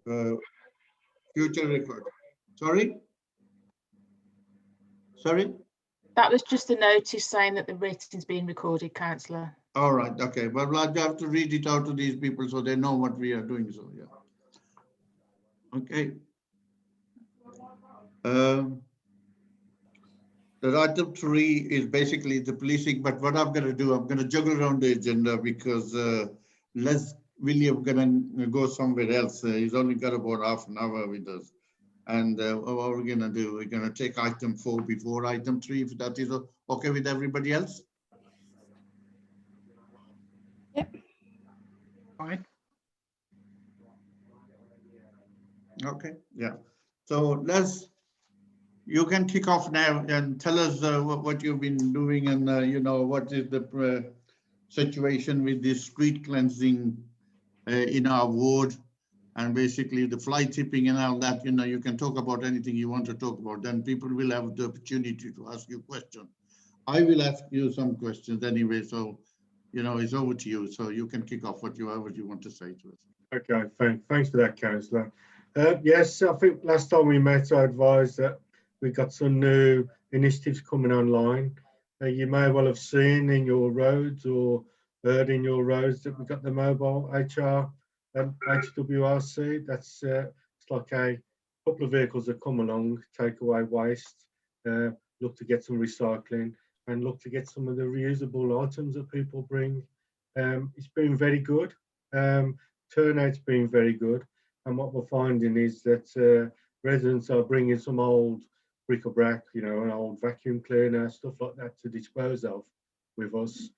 future record. Sorry? Sorry? That was just a notice saying that the writing's being recorded, Councillor. All right, okay. Well, I have to read it out to these people so they know what we are doing. So, yeah. Okay. The item 3 is basically the policing, but what I'm going to do, I'm going to juggle around the agenda because Les William going to go somewhere else. He's only got about half an hour with us. And what we're going to do, we're going to take item 4 before item 3, if that is okay with everybody else. Yep. Fine. Okay, yeah. So Les, you can kick off now and tell us what you've been doing and, you know, what is the situation with this street cleansing in our ward and basically the fly tipping and all that. You know, you can talk about anything you want to talk about. Then people will have the opportunity to ask you questions. I will ask you some questions anyway. So, you know, it's over to you. So you can kick off whatever you want to say to us. Okay, thanks for that, Councillor. Yes, I think last time we met, I advised that we got some new initiatives coming online. You may well have seen in your roads or heard in your roads that we got the mobile HWRC. That's it's like a couple of vehicles that come along, take away waste, look to get some recycling and look to get some of the reusable items that people bring. It's been very good. Turnout's been very good. And what we're finding is that residents are bringing some old bric-a-brac, you know, an old vacuum cleaner, stuff like that to dispose of with us.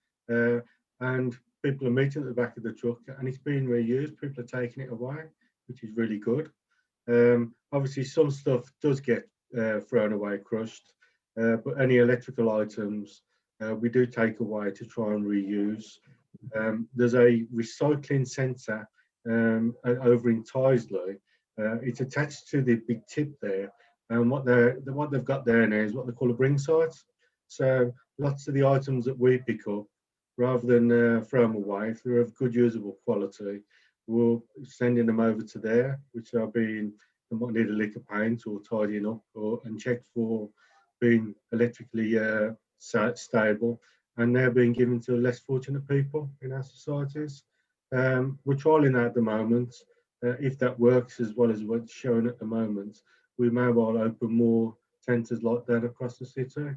And people are meeting at the back of the truck and it's being reused. People are taking it away, which is really good. Obviously, some stuff does get thrown away, crushed, but any electrical items we do take away to try and reuse. There's a recycling centre over in Tysley. It's attached to the big tip there, and what they've got there now is what they call a bring site. So lots of the items that we pick up, rather than throw them away, if they're of good usable quality, we're sending them over to there, which are being, they might need a lick of paint or tidying up and checked for being electrically stable, and they're being given to less fortunate people in our societies. We're trialling that at the moment. If that works as well as what's shown at the moment, we may well open more centres like that across the city.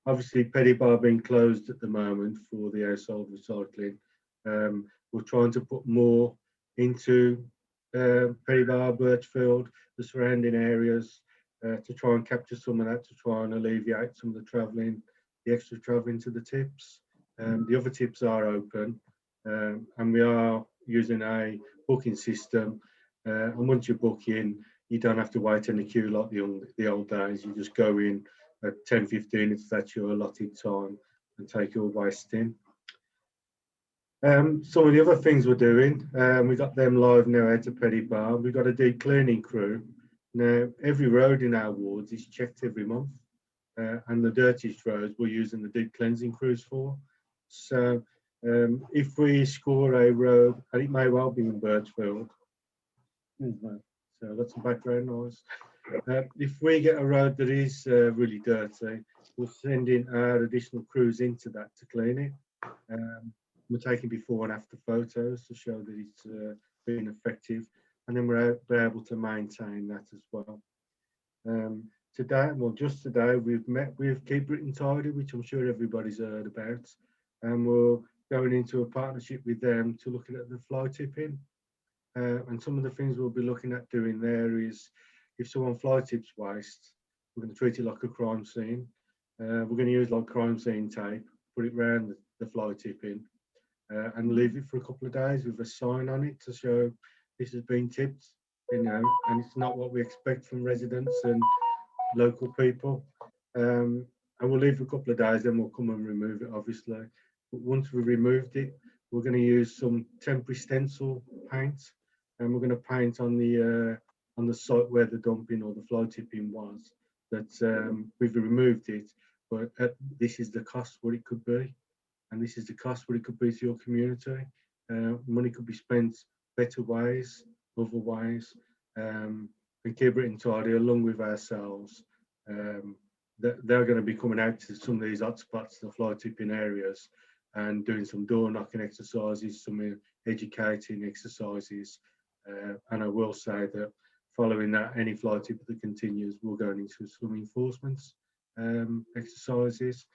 Obviously, Petty Bar being closed at the moment for the household recycling. We're trying to put more into Petty Bar, Birchfield, the surrounding areas, to try and capture some of that, to try and alleviate some of the travelling, the extra travelling to the tips. The other tips are open, and we are using a booking system. And once you book in, you don't have to wait in the queue like the old days. You just go in at 10:15 if that's your allotted time and take your waste in. Some of the other things we're doing, we got them live now out of Petty Bar. We've got a deep cleaning crew. Now, every road in our wards is checked every month, and the dirtiest roads we're using the deep cleansing crews for. So if we score a road, and it may well be in Birchfield, so that's some background noise. If we get a road that is really dirty, we'll send in our additional crews into that to clean it. We're taking before and after photos to show that it's been effective, and then we're able to maintain that as well. Today, well, just today, we've met with Keep Britain Tidy, which I'm sure everybody's heard about, and we're going into a partnership with them to look at the fly tipping. And some of the things we'll be looking at doing there is, if someone fly tips waste, we're going to treat it like a crime scene. We're going to use like crime scene tape, put it around the fly tipping, and leave it for a couple of days with a sign on it to show this has been tipped, you know, and it's not what we expect from residents and local people. And we'll leave for a couple of days, then we'll come and remove it, obviously. But once we've removed it, we're going to use some temporary stencil paint, and we're going to paint on the site where the dumping or the fly tipping was, that we've removed it, but this is the cost what it could be, and this is the cost what it could be to your community. Money could be spent better ways, other ways, and keep it entirely along with ourselves. They're going to be coming out to some of these hotspots, the fly tipping areas, and doing some door knocking exercises, some educating exercises. And I will say that following that, any fly tipper that continues will go into some enforcement exercises.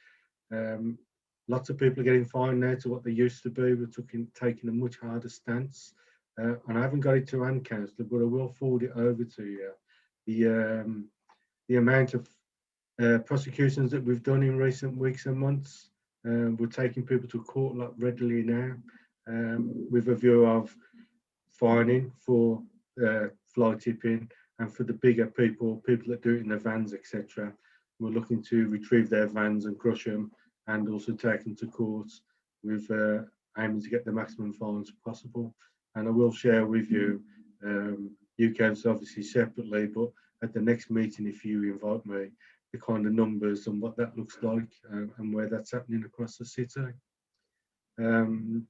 Lots of people are getting fined now to what they used to be. We're taking a much harder stance. And I haven't got it to hand, Councillor, but I will forward it over to you. The amount of prosecutions that we've done in recent weeks and months, we're taking people to court a lot readily now, with a view of fining for fly tipping, and for the bigger people that do it in their vans, etc. We're looking to retrieve their vans and crush them, and also take them to court with aiming to get the maximum fines possible. And I will share with you, UCAVs obviously separately, but at the next meeting, if you invite me, the kind of numbers and what that looks like, and where that's happening across the city. Penny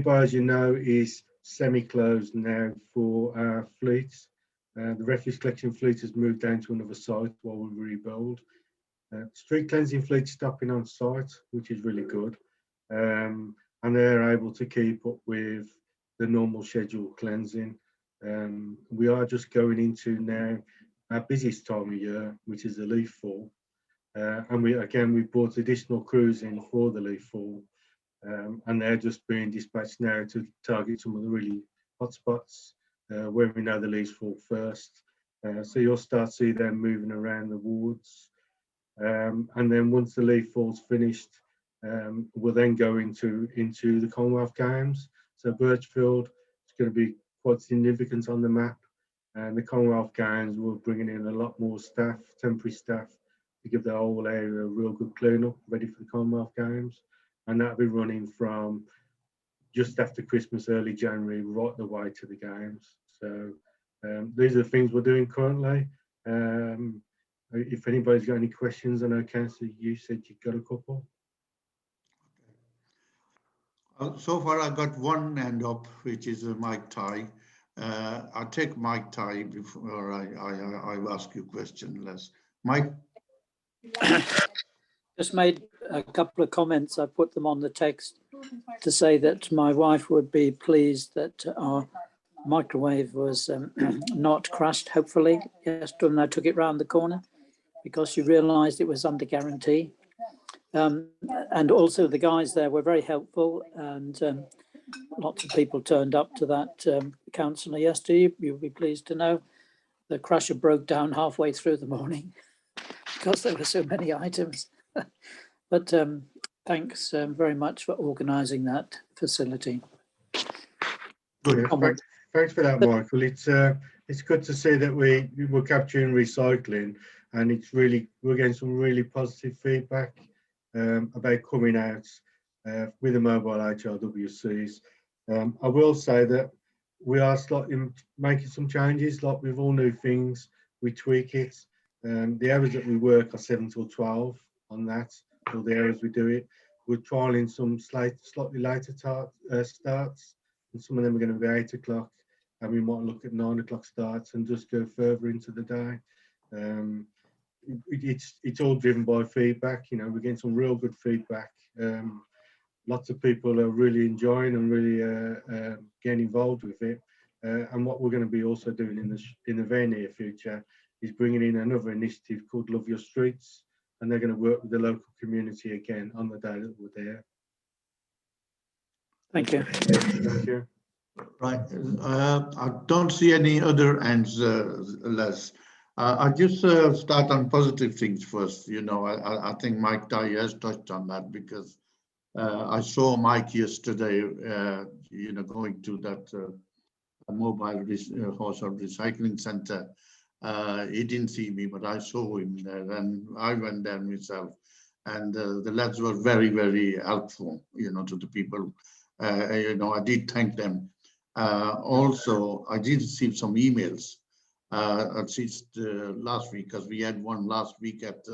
Bar, as you know, is semi-closed now for our fleets. The refuse collection fleet has moved down to another site while we rebuild. Street cleansing fleet stopping on site, which is really good. And they're able to keep up with the normal scheduled cleansing. We are just going into now our busiest time of year, which is the leaf fall. And we brought additional crews in for the leaf fall. And they're just being dispatched now to target some of the really hot spots where we know the leaves fall first. So you'll start to see them moving around the wards. And then once the leaf fall's finished, we'll then go into the Commonwealth Games. So Birchfield is going to be quite significant on the map. And the Commonwealth Games will bring in a lot more staff, temporary staff, to give the whole area a real good clean-up, ready for the Commonwealth Games. And that'll be running from just after Christmas, early January, right the way to the games. So these are the things we're doing currently. If anybody's got any questions, I know, Councillor, you said you've got a couple. So far, I got one hand up, which is Mike Ty. I'll take Mike Ty before I ask you a question, Les. Mike? Just made a couple of comments. I put them on the text to say that my wife would be pleased that our microwave was not crashed, hopefully, yesterday when I took it round the corner, because she realised it was under guarantee. And also the guys there were very helpful, and lots of people turned up to that councillor yesterday. You'll be pleased to know the crusher broke down halfway through the morning because there were so many items. But thanks very much for organising that facility. Good. Thanks for that, Michael. It's good to see that we're capturing recycling, and we're getting some really positive feedback about coming out with the mobile HRWCs. I will say that we are slightly making some changes. Like with all new things, we tweak it. The hours that we work are 7 till 12 on that. All the hours we do it. We're trialling some slightly later starts, and some of them are going to be 8 o'clock, and we might look at 9 o'clock starts and just go further into the day. It's all driven by feedback. You know, we're getting some real good feedback. Lots of people are really enjoying and really getting involved with it. And what we're going to be also doing in the very near future is bringing in another initiative called Love Your Streets, and they're going to work with the local community again on the day that we're there. Thank you. Thank you. Right. I don't see any other hands, Les. I'll just start on positive things first. You know, I think Mike Ty has touched on that, because I saw Mike yesterday, you know, going to that mobile household recycling center. He didn't see me, but I saw him there, and I went there myself. And the lads were very, very helpful, you know, to the people. You know, I did thank them. Also, I did receive some emails at least last week, because we had one last week at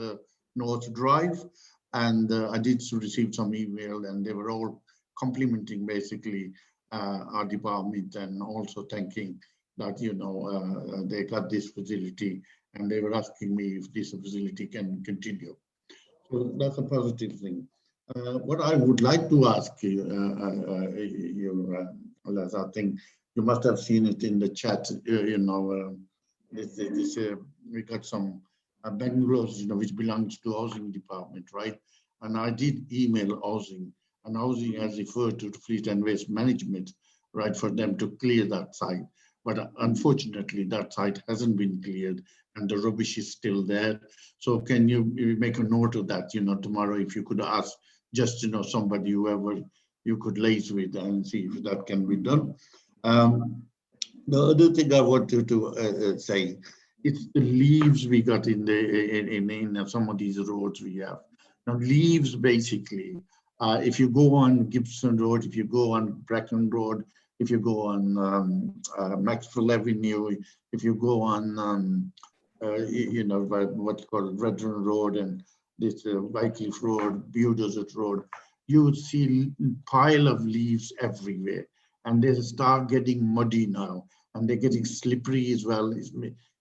North Drive, and I did receive some email, and they were all complimenting basically our department, and also thanking that, you know, they got this facility and they were asking me if this facility can continue. So that's a positive thing. What I would like to ask you, Les, I think you must have seen it in the chat, you know, we got some bungalows, you know, which belongs to housing department, right? And I did email housing, and housing has referred to the fleet and waste management, right, for them to clear that site. But unfortunately, that site hasn't been cleared and the rubbish is still there. So can you make a note of that, you know, tomorrow, if you could ask just, you know, somebody, whoever you could liaise with, and see if that can be done. The other thing I wanted to say, it's the leaves we got in some of these roads we have. Now, leaves basically, if you go on Gibson Road, if you go on Bracken Road, if you go on Maxwell Avenue, if you go on, you know, what's called Redden Road and this Wycliffe Road, Desert Road, you would see pile of leaves everywhere, and they start getting muddy now, and they're getting slippery as well. It's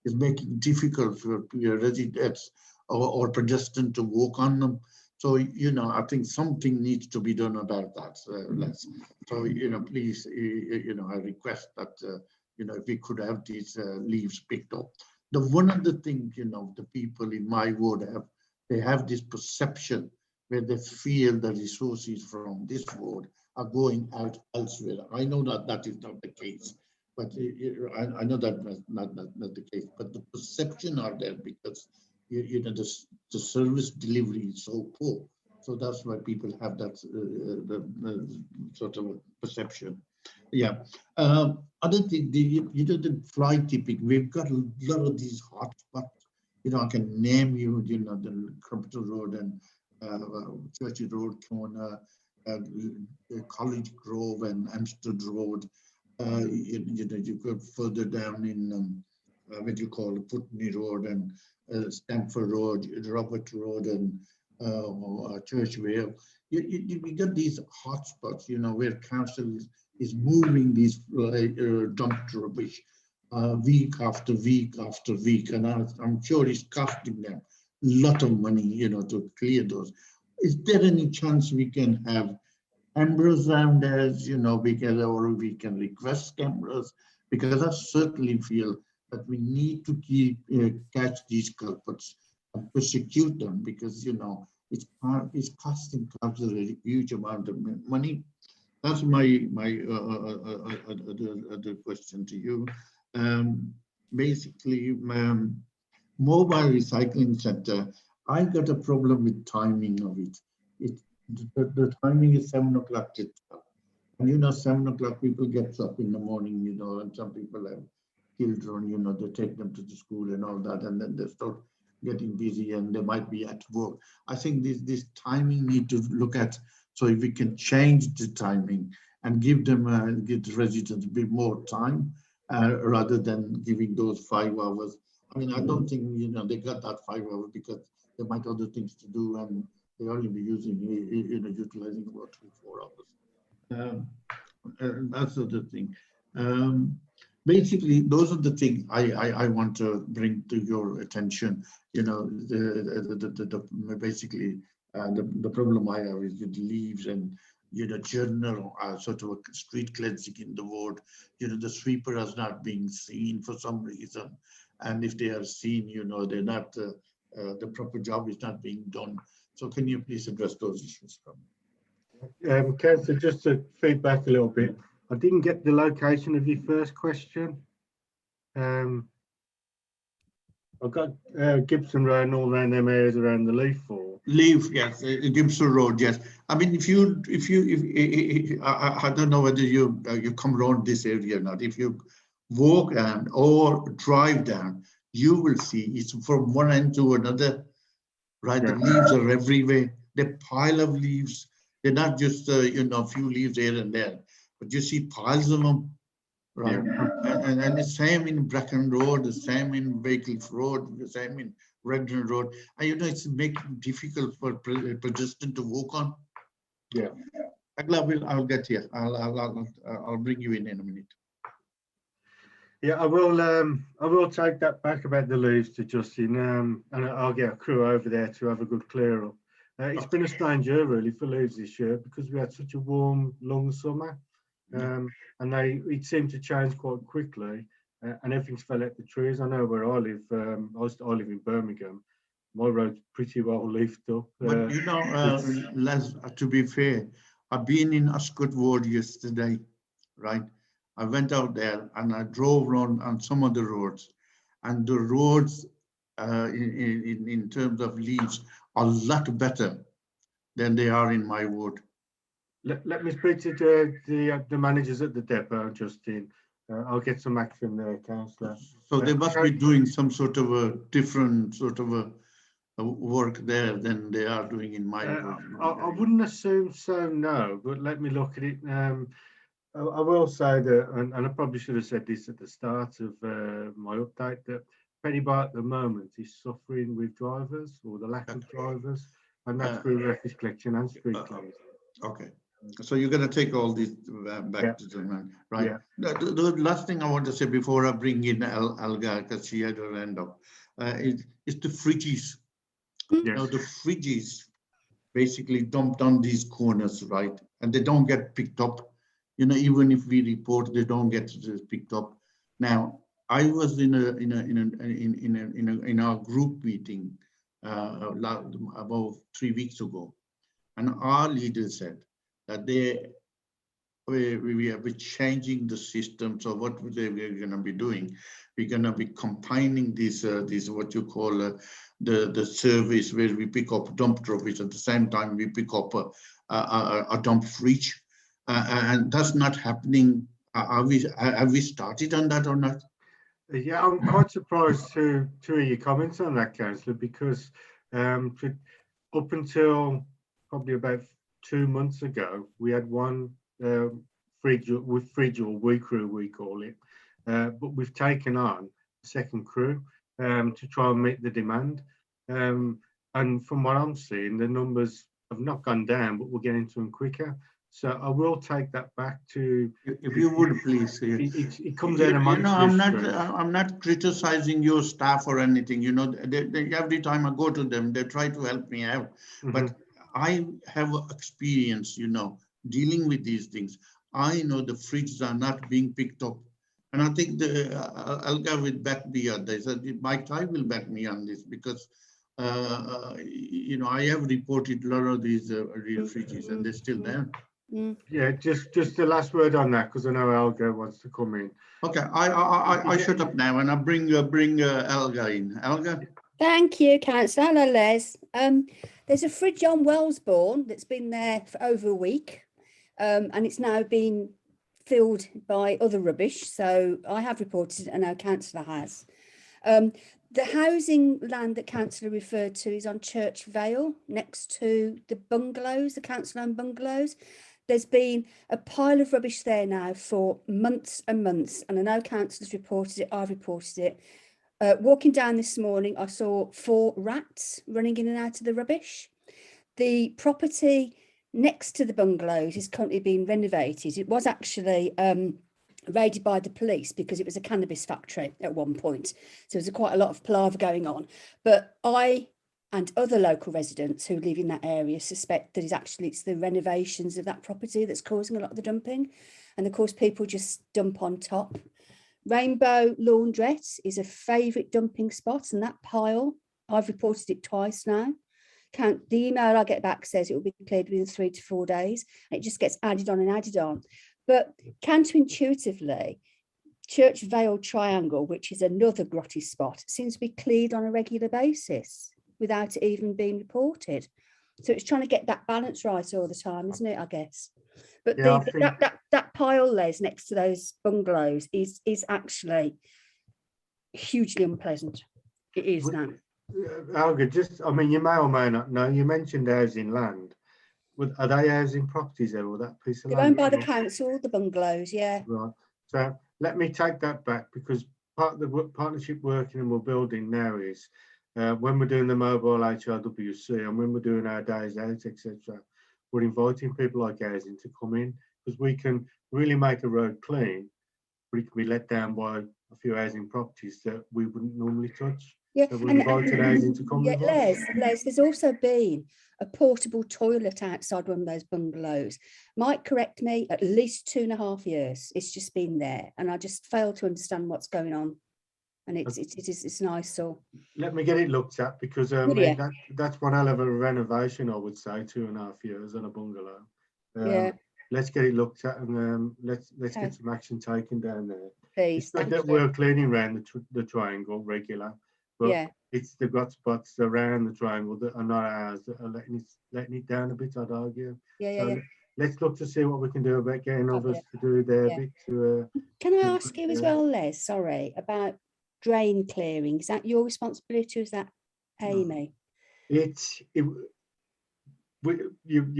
making it difficult for residents or pedestrians to walk on them. So, you know, I think something needs to be done about that. So, you know, please, you know, I request that, you know, if we could have these leaves picked up. The one of the things, you know, the people in my ward they have this perception where they feel the resources from this ward are going out elsewhere. I know that that is not the case, but I know that not the case, but the perception are there because you know the service delivery is so poor. So that's why people have that the sort of perception. Yeah. Other thing, you know, the fly tipping, we've got a lot of these hotspots. You know, I can name you, you know, the Capital Road and Churchy Road corner, College Grove and Amstead Road. You know, you go further down in what you call Putney Road and Stamford Road, Robert Road and Churchvale. We got these hotspots, you know, where council is moving these dumped rubbish week after week after week, and I'm sure it's costing them a lot of money, you know, to clear those. Is there any chance we can have cameras around us, you know, or we can request cameras? Because I certainly feel that we need to catch these culprits and prosecute them, because, you know, it's costing council a huge amount of money. That's my other question to you. Basically, mobile recycling center, I got a problem with timing of it. The timing is 7 o'clock to 12. And you know, 7 o'clock people get up in the morning, you know, and some people have children, you know, they take them to the school and all that, and then they start getting busy and they might be at work. I think this timing need to look at, so if we can change the timing and give them, give the residents a bit more time rather than giving those 5 hours. I mean, I don't think, you know, they got that 5 hours because they might have other things to do and they only be using, you know, utilizing about 3 or 4 hours. That's the other thing. Basically, those are the things I want to bring to your attention. You know, basically the problem I have is with leaves and, you know, general sort of a street cleansing in the ward. You know, the sweeper is not being seen for some reason, and if they are seen, you know, they're not the proper job is not being done. So can you please address those issues from me? Councillor, just to feedback a little bit, I didn't get the location of your first question. I've got Gibson Road and all around them areas around the Leaf, yes, Gibson Road, yes. I mean, if I don't know whether you come around this area or not. If you walk down or drive down, you will see it's from one end to another, right? Yeah. The leaves are everywhere. The pile of leaves. They're not just you know, a few leaves here and there, but you see piles of them, right? Yeah. And the same in Bracken Road, the same in Wycliffe Road, the same in Redden Road. And you know, it's making it difficult for pedestrians to walk on. Yeah. I'll get here. I'll bring you in a minute. Yeah, I will take that back about the leaves to Justin, and I'll get a crew over there to have a good clear up. It's been a strange year really for leaves this year because we had such a warm, long summer, and it seemed to change quite quickly, and everything's fell out the trees. I know where I live. I live in Birmingham. My road's pretty well leafed up. But you know, Les, to be fair, I've been in Ascot Ward yesterday, right? I went out there and I drove around on some of the roads, and the roads in terms of leaves are a lot better than they are in my ward. Let me speak to the managers at the depot, Justin. I'll get some action there, Councillor. So they must be doing some sort of a different sort of a work there than they are doing in my ward. I wouldn't assume so, no, but let me look at it. I will say that, and I probably should have said this at the start of my update, that Pennybar at the moment is suffering with drivers or the lack of drivers, and that's through refuse collection and street cleaning. Okay, so you're going to take all these back to the man, right? Yeah. The last thing I want to say before I bring in Alga, because she had her hand up, is the fridges. Yes. You know, the fridges basically dumped on these corners, right? And they don't get picked up. You know, even if we report, they don't get picked up. Now, I was in our group meeting about 3 weeks ago, and our leader said that we are changing the system. So what we're going to be doing, we're going to be combining these what you call the service where we pick up dump rubbish at the same time we pick up a dump fridge. And that's not happening. Have we started on that or not? Yeah, I'm quite surprised to hear your comments on that, Councillor, because up until probably about 2 months ago, we had one fridge or we crew, we call it, but we've taken on a second crew to try and meet the demand. And from what I'm seeing, the numbers have not gone down, but we're getting to them quicker. So I will take that back to. If you would please. It comes out of my. You know, I'm not criticizing your staff or anything. You know, every time I go to them, they try to help me out. Mm-hmm. But I have experience, you know, dealing with these things. I know the fridges are not being picked up. And I think Alga will back me on this. Mike, I will back me on this because, you know, I have reported a lot of these real fridges and they're still there. Yeah, just the last word on that, because I know Alga wants to come in. Okay, I shut up now and I bring Alga in. Alga? Thank you, Councillor. Hello, Les. There's a fridge on Wellesbourne that's been there for over a week, and it's now been filled by other rubbish. So I have reported it, and our councillor has. The housing land that councillor referred to is on Church Vale, next to the bungalows, the council-owned bungalows. There's been a pile of rubbish there now for months and months, and I know councillors reported it, I've reported it. Walking down this morning, I saw 4 rats running in and out of the rubbish. The property next to the bungalows is currently being renovated. It was actually raided by the police because it was a cannabis factory at one point. So there's quite a lot of palaver going on. But I and other local residents who live in that area suspect that it's the renovations of that property that's causing a lot of the dumping. And of course, people just dump on top. Rainbow Laundrette is a favourite dumping spot, and that pile, I've reported it twice now. The email I get back says it will be cleared within 3 to 4 days, and it just gets added on and added on. But counterintuitively, Church Vale Triangle, which is another grotty spot, seems to be cleared on a regular basis without it even being reported. So it's trying to get that balance right all the time, isn't it, I guess? But yeah, that pile, Les, next to those bungalows is actually hugely unpleasant. It is now. Alga, I mean, you may or may not know, you mentioned housing land. Are they housing properties there, or that piece of land? They're owned by the council, the bungalows, yeah. Right. So let me take that back, because part of the partnership working and we're building now is when we're doing the mobile HRWC and when we're doing our days out, etc., we're inviting people like Housing to come in, because we can really make a road clean, but it can be let down by a few housing properties that we wouldn't normally touch. Yeah, So we're inviting Housing to come yeah, with us. Les, there's also been a portable toilet outside one of those bungalows. Mike, correct me, at least 2.5 years. It's just been there, and I just fail to understand what's going on. And it's nice. So Let me get it looked at, because that's one hell of a renovation, I would say, 2.5 years on a bungalow. yeah, Let's get it looked at, and let's Okay. get some action taken down there. please, It's good thank that you. we're cleaning around the triangle regular, but Yeah, it's the gut spots around the triangle that are not ours that are letting it down a bit, I'd argue. yeah. So let's look to see what we can do about getting others to do their Yeah. bit to. Can I to- ask you as well, Les, sorry, about drain clearing? Is that your responsibility or is that Amy? You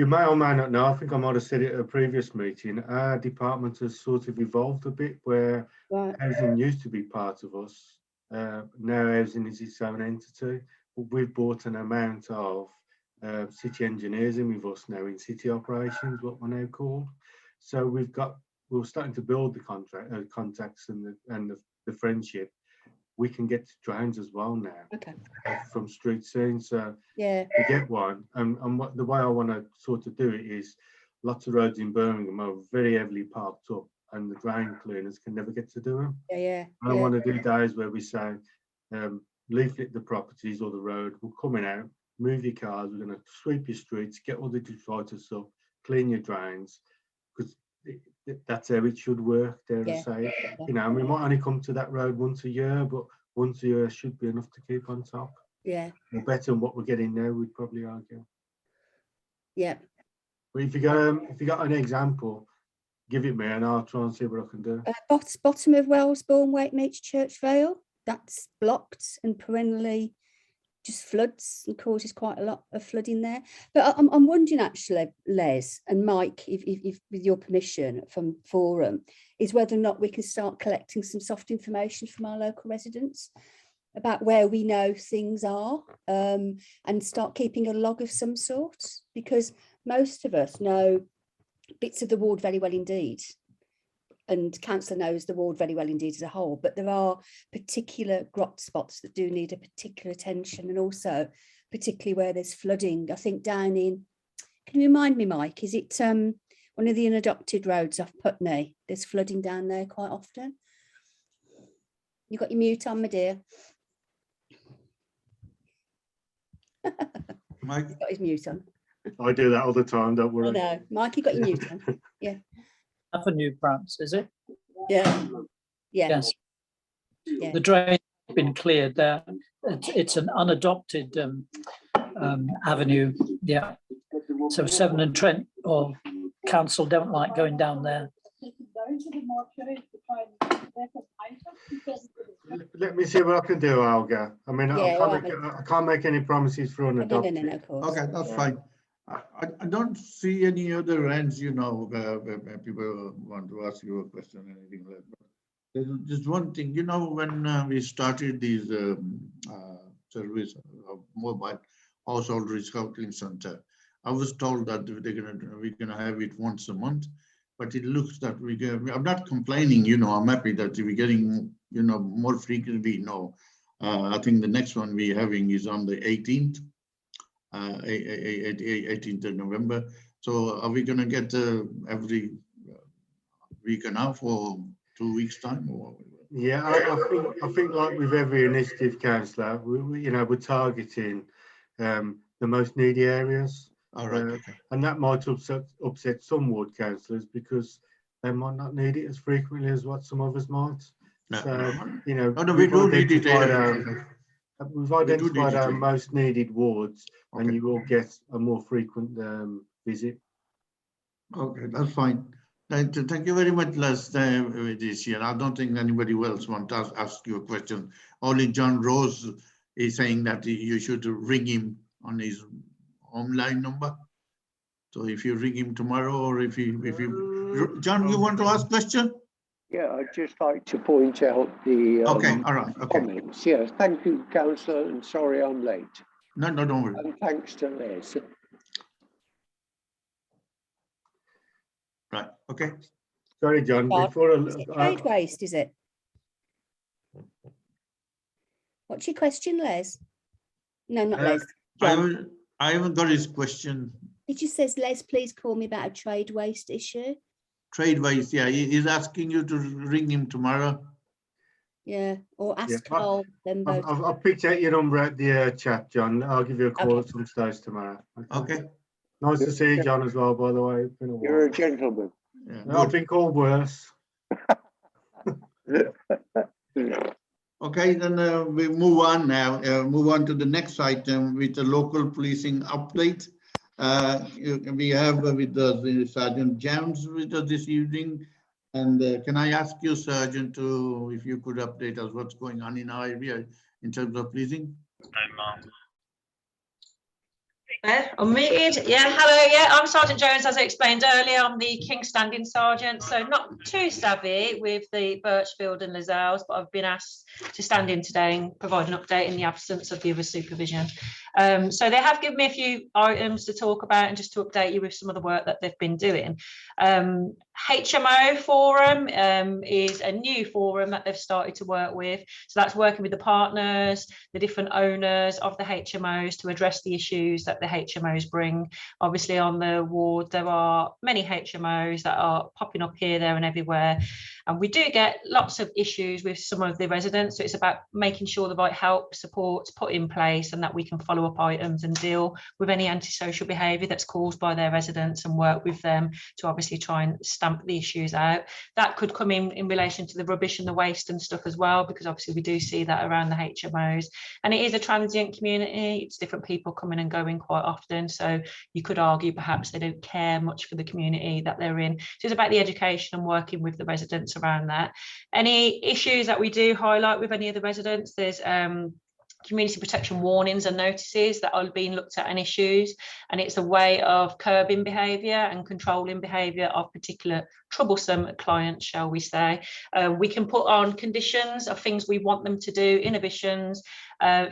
may or may not know, I think I might have said it at a previous meeting, our department has sort of evolved a bit, where Right, housing used to be part of us. Now housing is its own entity, but we've brought an amount of city engineers in with us now in city operations, what we're now called. So we're starting to build the contacts and the friendship. We can get to drains as well now okay, from street scenes. So yeah, to get one, and the way I want to sort of do it is, lots of roads in Birmingham are very heavily parked up, and the drain cleaners can never get to do them. yeah. I want to do days where we say, leaflet the properties or the road, we're coming out, move your cars, we're going to sweep your streets, get all the detritus up, clean your drains, because that's how it should work, dare I say. You know, we might only come to that road once a year, but once a year should be enough to keep on top. Yeah, Or better than what we're getting now, we'd probably argue. yeah. But if you got an example, give it me and I'll try and see what I can do. Bottom of Wellesbourne, Wakemeets, Church Vale, that's blocked and perennially just floods and causes quite a lot of flooding there. But I'm wondering actually, Les and Mike, if with your permission from Forum, is whether or not we can start collecting some soft information from our local residents about where we know things are, and start keeping a log of some sort, because most of us know bits of the ward very well indeed, and councillor knows the ward very well indeed as a whole, but there are particular grot spots that do need a particular attention, and also particularly where there's flooding. I think down in, can you remind me, Mike, is it one of the unadopted roads off Putney? There's flooding down there quite often. You got your mute on, my dear. Mike? He's got his mute on. I do that all the time, don't I worry. know, Mike, you got your mute on. Yeah. Avenue, perhaps, is it? Yeah. Yeah. Yes. Yeah. The drain has been cleared there. It's an unadopted avenue. Yeah. So Severn and Trent or council don't like going down there. Let me see what I can do, Olga. I mean, Yeah, I can't make any promises for unadopted. No, of course. Okay, that's fine. I don't see any other ends, you know, where people want to ask you a question or anything like that. There's just one thing, you know, when we started these service of mobile household recycling center, I was told that we're gonna have it once a month, but it looks that I'm not complaining, you know, I'm happy that we're getting, you know, more frequently. No, I think the next one we're having is on the 18th. 18th of November. So are we going to get every week and a half or 2 weeks time? Or? Yeah, I think like with every initiative, councillor, we're targeting the most needy areas. All right. Okay. And that might upset some ward councillors because they might not need it as frequently as what some others might. No, So, we do need it. We've identified our most needed wards, and you will get a more frequent visit. Okay, that's fine. Thank you very much, Les, with this year. I don't think anybody else wants to ask you a question. Only John Rose is saying that you should ring him on his home line number. So if you ring him tomorrow, or if you, John, you want to ask question? Yeah, I'd just like to point out the Okay, all right, okay. comments. Yes, thank you, councillor, and sorry I'm late. No, don't worry. And thanks to Les. Right, okay. Sorry, John, Right. before Is it trade waste, is it? What's your question, Les? No, not Les. John. I haven't got his question. It just says, Les, please call me about a trade waste issue. Trade wise, yeah, he's asking you to ring him tomorrow. Yeah, or ask Yeah, Carl, them both. I've picked out your number at the chat, John. I'll give you a call Okay. at some stage tomorrow. Okay, Nice to see you, John, as well, by the way. It's been a You're while. a gentleman. yeah, I've good. been called worse. Okay, then we move on now. Move on to the next item with the local policing update. We have with us Sergeant Jones with us this evening. And can I ask you, Sergeant, to if you could update us what's going on in our area in terms of policing? Unmuted. Yeah, hello. Yeah, I'm Sergeant Jones, as I explained earlier. I'm the King Standing Sergeant, so not too savvy with the Birchfield and Lascelles, but I've been asked to stand in today and provide an update in the absence of the other supervision. So they have given me a few items to talk about and just to update you with some of the work that they've been doing. Hmo Forum is a new forum that they've started to work with. So that's working with the partners, the different owners of the HMOs to address the issues that the HMOs bring. Obviously on the ward there are many HMOs that are popping up here, there and everywhere, and we do get lots of issues with some of the residents. So it's about making sure the right help, support's put in place and that we can follow up items and deal with any antisocial behaviour that's caused by their residents and work with them to obviously try and stamp the issues out. That could come in relation to the rubbish and the waste and stuff as well, because obviously we do see that around the HMOs, and it is a transient community. It's different people coming and going quite often, so you could argue perhaps they don't care much for the community that they're in. So it's about the education and working with the residents around that. Any issues that we do highlight with any of the residents, there's community protection warnings and notices that are being looked at and issues, and it's a way of curbing behaviour and controlling behaviour of particular troublesome clients, shall we say. We can put on conditions of things we want them to do, inhibitions,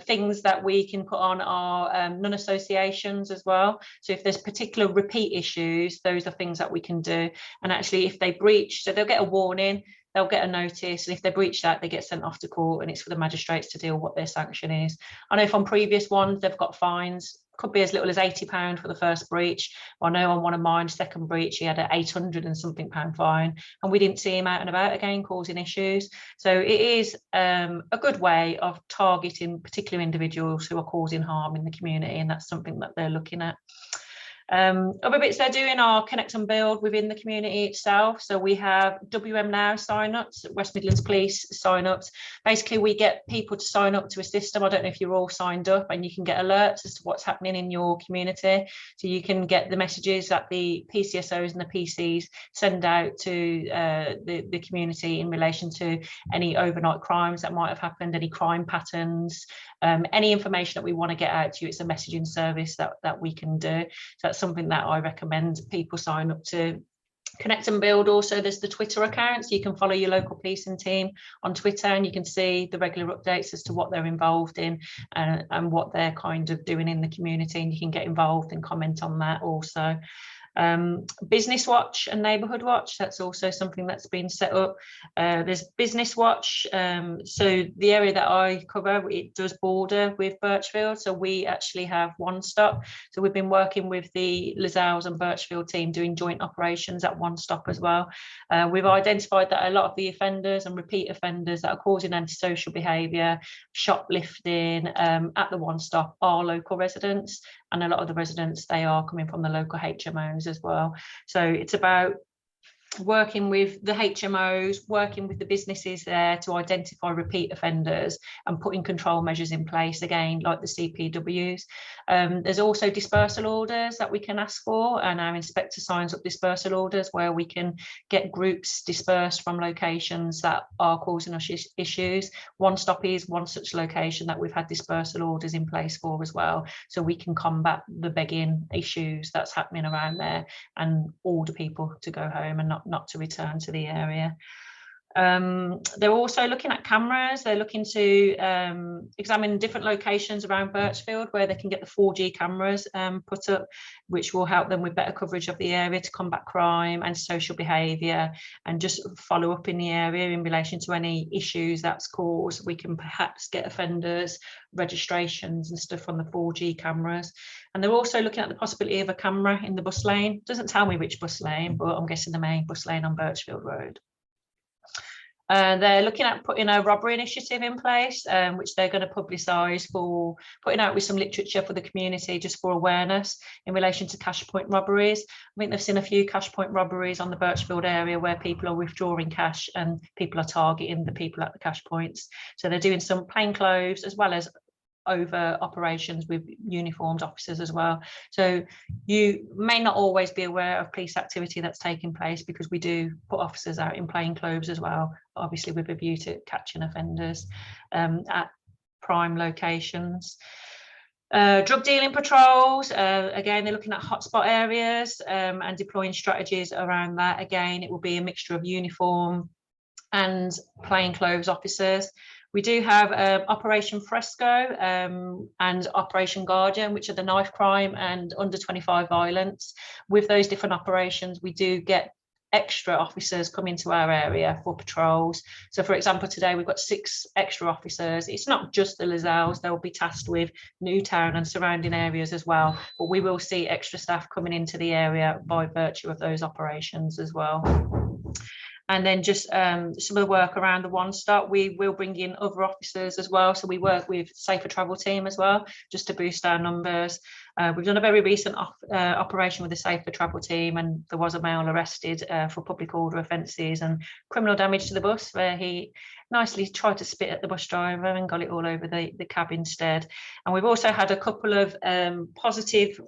things that we can put on our non-associations as well. So if there's particular repeat issues, those are things that we can do, and actually if they breach, so they'll get a warning, they'll get a notice, and if they breach that, they get sent off to court, and it's for the magistrates to deal what their sanction is. I know from previous ones, they've got fines, could be as little as £80 for the first breach. I know on one of mine, second breach, he had an 800 and something pound fine, and we didn't see him out and about again causing issues. So it is a good way of targeting particular individuals who are causing harm in the community, and that's something that they're looking at. Other bits they're doing are connect and build within the community itself. So we have WM Now sign-ups, West Midlands Police sign-ups. Basically, we get people to sign up to a system. I don't know if you're all signed up, and you can get alerts as to what's happening in your community. So you can get the messages that the PCSOs and the PCs send out to the community in relation to any overnight crimes that might have happened, any crime patterns, any information that we want to get out to you. It's a messaging service that we can do. So that's something that I recommend people sign up to. Connect and build. Also, there's the Twitter account, so you can follow your local policing team on Twitter, and you can see the regular updates as to what they're involved in and what they're kind of doing in the community, and you can get involved and comment on that also. Business Watch and Neighbourhood Watch, that's also something that's been set up. There's Business Watch, so the area that I cover, it does border with Birchfield, so we actually have One Stop. So we've been working with the Lascelles and Birchfield team doing joint operations at One Stop as well. We've identified that a lot of the offenders and repeat offenders that are causing antisocial behaviour, shoplifting at the One Stop are local residents, and a lot of the residents, they are coming from the local HMOs as well. So it's about working with the HMOs, working with the businesses there to identify repeat offenders and putting control measures in place, again, like the CPWs. There's also dispersal orders that we can ask for, and our inspector signs up dispersal orders where we can get groups dispersed from locations that are causing us issues. One Stop is one such location that we've had dispersal orders in place for as well, so we can combat the begging issues that's happening around there and order people to go home and not to return to the area. They're also looking at cameras. They're looking to examine different locations around Birchfield where they can get the 4G cameras put up, which will help them with better coverage of the area to combat crime and social behaviour, and just follow up in the area in relation to any issues that's caused. We can perhaps get offenders registrations and stuff on the 4G cameras. And they're also looking at the possibility of a camera in the bus lane. Doesn't tell me which bus lane, but I'm guessing the main bus lane on Birchfield Road. They're looking at putting a robbery initiative in place, which they're going to publicise, for putting out with some literature for the community, just for awareness in relation to cash point robberies. I think they've seen a few cash point robberies on the Birchfield area where people are withdrawing cash and people are targeting the people at the cash points. So they're doing some plainclothes as well as over operations with uniformed officers as well. So you may not always be aware of police activity that's taking place, because we do put officers out in plain clothes as well, obviously with a view to catching offenders at prime locations. Drug dealing patrols, again, they're looking at hotspot areas and deploying strategies around that. Again, it will be a mixture of uniform and plainclothes officers. We do have Operation Fresco and Operation Guardian, which are the knife crime and under 25 violence. With those different operations, we do get extra officers come into our area for patrols. So for example, today we've got 6 extra officers. It's not just the Lizelles, they'll be tasked with Newtown and surrounding areas as well, but we will see extra staff coming into the area by virtue of those operations as well. And then just some of the work around the One Stop, we will bring in other officers as well. So we work with Safer Travel team as well, just to boost our numbers. We've done a very recent operation with the Safer Travel team, and there was a male arrested for public order offences and criminal damage to the bus, where he nicely tried to spit at the bus driver and got it all over the cab instead. And we've also had a couple of positive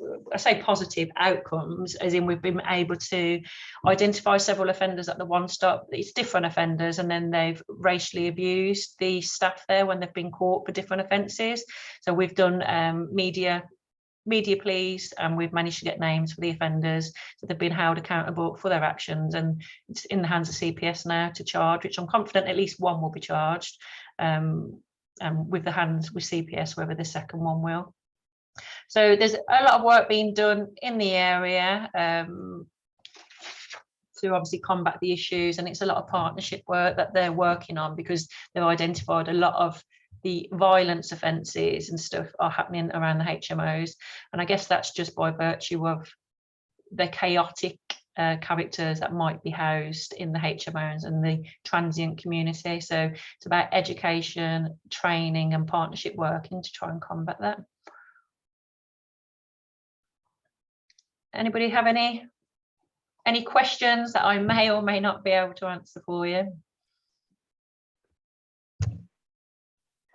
outcomes, as in we've been able to identify several offenders at the One Stop. It's different offenders, and then they've racially abused the staff there when they've been caught for different offences. So we've done media pleas, and we've managed to get names for the offenders, so they've been held accountable for their actions, and it's in the hands of CPS now to charge, which I'm confident at least one will be charged, and with the hands with CPS whether the second one will. So there's a lot of work being done in the area to obviously combat the issues, and it's a lot of partnership work that they're working on, because they've identified a lot of the violence offences and stuff are happening around the HMOs, and I guess that's just by virtue of the chaotic characters that might be housed in the HMOs and the transient community. So it's about education, training and partnership working to try and combat that. Anybody have any questions that I may or may not be able to answer for you?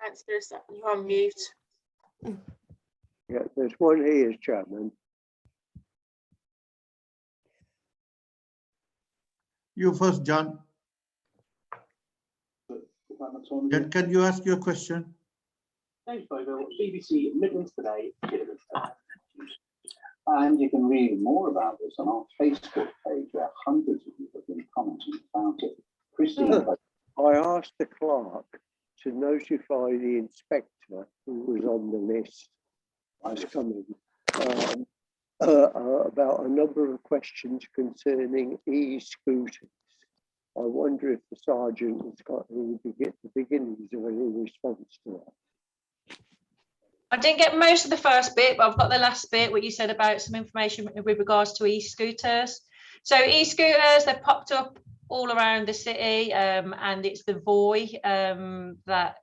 Councillors, you're on mute. Yeah, there's one here, Chairman. You first, John. Can you ask your question? Thanks, Bobo. BBC Midlands today. And you can read more about this on our Facebook page, where hundreds of you have been commenting about it. Christine, I asked the clerk to notify the inspector who was on the list was coming about a number of questions concerning e-scooters. I wonder if the sergeant has got the beginnings of any response to that. I didn't get most of the first bit, but I've got the last bit where you said about some information with regards to e-scooters. So e-scooters, they've popped up all around the city, and it's the VOI that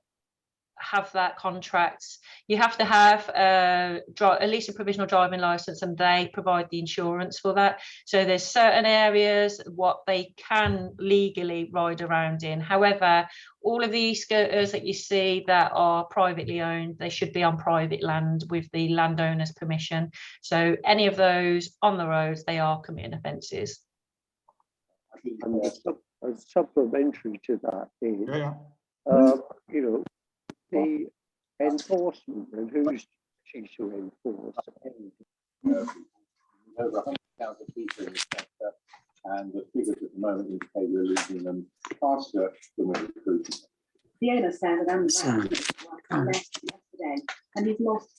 have that contract. You have to have at least a provisional driving license, and they provide the insurance for that. So there's certain areas what they can legally ride around in. However, all of the scooters that you see that are privately owned, they should be on private land with the landowner's permission. So any of those on the roads, they are committing offences. And a supplementary to that is, you know, the enforcement and who's actually to enforce. over 100,000 people in the sector, and the figures at the moment indicate we're losing them faster than we're recruiting. The owner said that yesterday, and he's lost.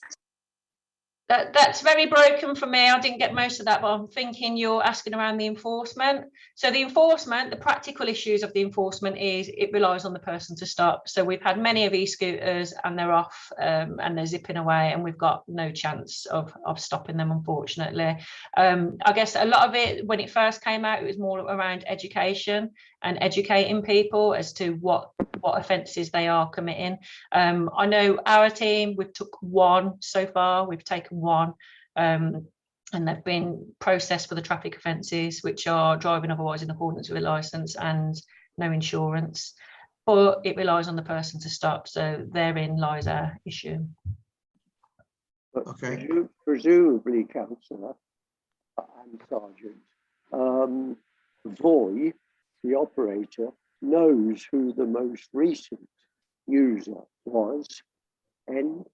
That's very broken for me. I didn't get most of that, but I'm thinking you're asking around the enforcement. So the enforcement, the practical issues of the enforcement is it relies on the person to stop. So we've had many of e-scooters and they're off and they're zipping away, and we've got no chance of stopping them, unfortunately. I guess a lot of it, when it first came out, it was more around education and educating people as to what offences they are committing. I know our team, we've took one so far, we've taken one, and they've been processed for the traffic offences, which are driving otherwise in accordance with a licence and no insurance, but it relies on the person to stop, so therein lies our issue. But Okay. presumably, Councillor and Sergeant, Voy, the operator, knows who the most recent user was, and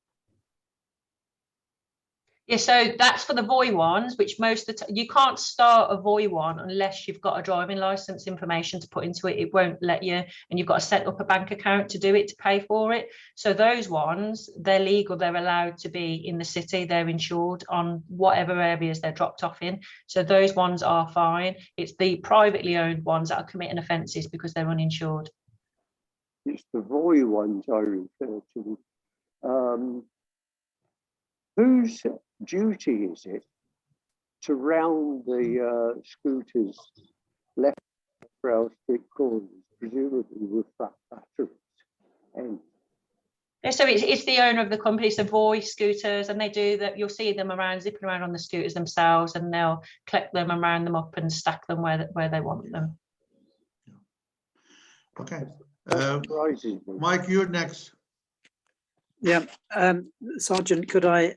Yeah, so that's for the Voy ones, which most of the time you can't start a Voy one unless you've got a driving licence information to put into it. It won't let you, and you've got to set up a bank account to do it, to pay for it. So those ones, they're legal, they're allowed to be in the city, they're insured on whatever areas they're dropped off in. So those ones are fine. It's the privately owned ones that are committing offences because they're uninsured. it's the Voy ones I refer to. Whose duty is it to round the scooters left rail street corners, presumably with flat batteries? And Yeah, so it's the owner of the company, so Voy Scooters, and they do that. You'll see them around, zipping around on the scooters themselves, and they'll collect them and round them up and stack them where they want them. Okay. surprises me. Mike, you're next. Yeah, Sergeant, could I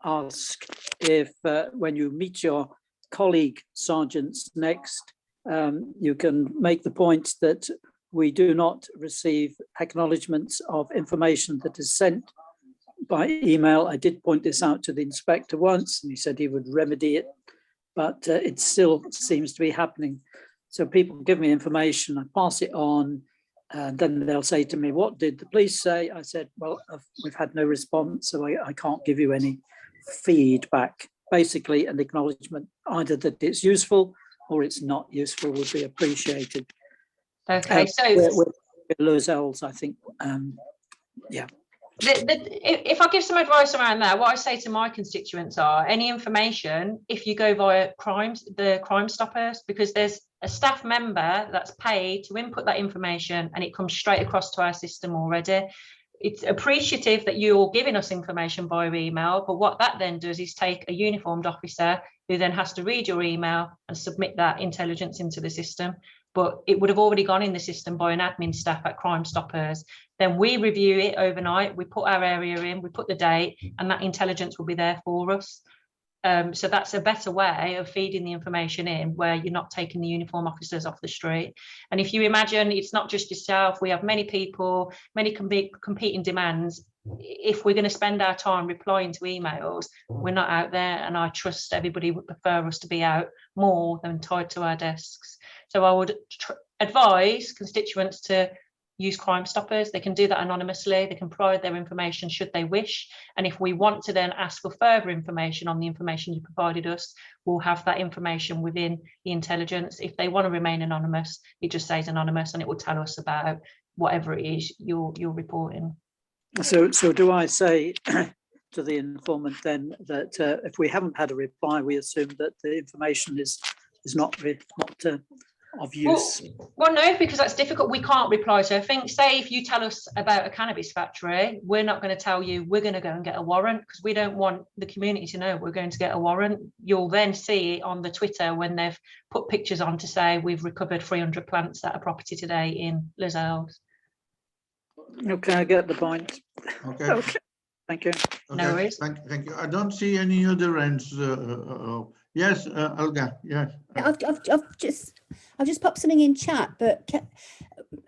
ask if when you meet your colleague sergeants next, you can make the point that we do not receive acknowledgements of information that is sent by email. I did point this out to the inspector once, and he said he would remedy it, but it still seems to be happening. So people give me information, I pass it on, and then they'll say to me, what did the police say? I said, well, we've had no response, so I can't give you any feedback. Basically, an acknowledgement, either that it's useful or it's not useful, would be appreciated. Okay, so we're Lozelles, I think, yeah. If I give some advice around that, what I say to my constituents are, any information, if you go via the Crime Stoppers, because there's a staff member that's paid to input that information and it comes straight across to our system already. It's appreciative that you're giving us information via email, but what that then does is take a uniformed officer who then has to read your email and submit that intelligence into the system. But it would have already gone in the system by an admin staff at Crime Stoppers. Then we review it overnight, we put our area in, we put the date, and that intelligence will be there for us. So that's a better way of feeding the information in, where you're not taking the uniform officers off the street. And if you imagine, it's not just yourself, we have many people, many competing demands. If we're going to spend our time replying to emails, we're not out there, and I trust everybody would prefer us to be out more than tied to our desks. So I would advise constituents to use Crime Stoppers. They can do that anonymously. They can provide their information should they wish. And if we want to then ask for further information on the information you provided us, we'll have that information within the intelligence. If they want to remain anonymous, it just says anonymous, and it will tell us about whatever it is you're reporting. So do I say to the informant then that if we haven't had a reply, we assume that the information is not of use? Well, no, because that's difficult. We can't reply. So I think, say if you tell us about a cannabis factory, we're not going to tell you we're going to go and get a warrant, because we don't want the community to know we're going to get a warrant. You'll then see on the Twitter when they've put pictures on to say we've recovered 300 plants at a property today in Lozelles. Okay, I get the point. Okay. Okay, thank you. No worries. Thank you. I don't see any other ends. Yes, Olga. Yes. I've just popped something in chat, but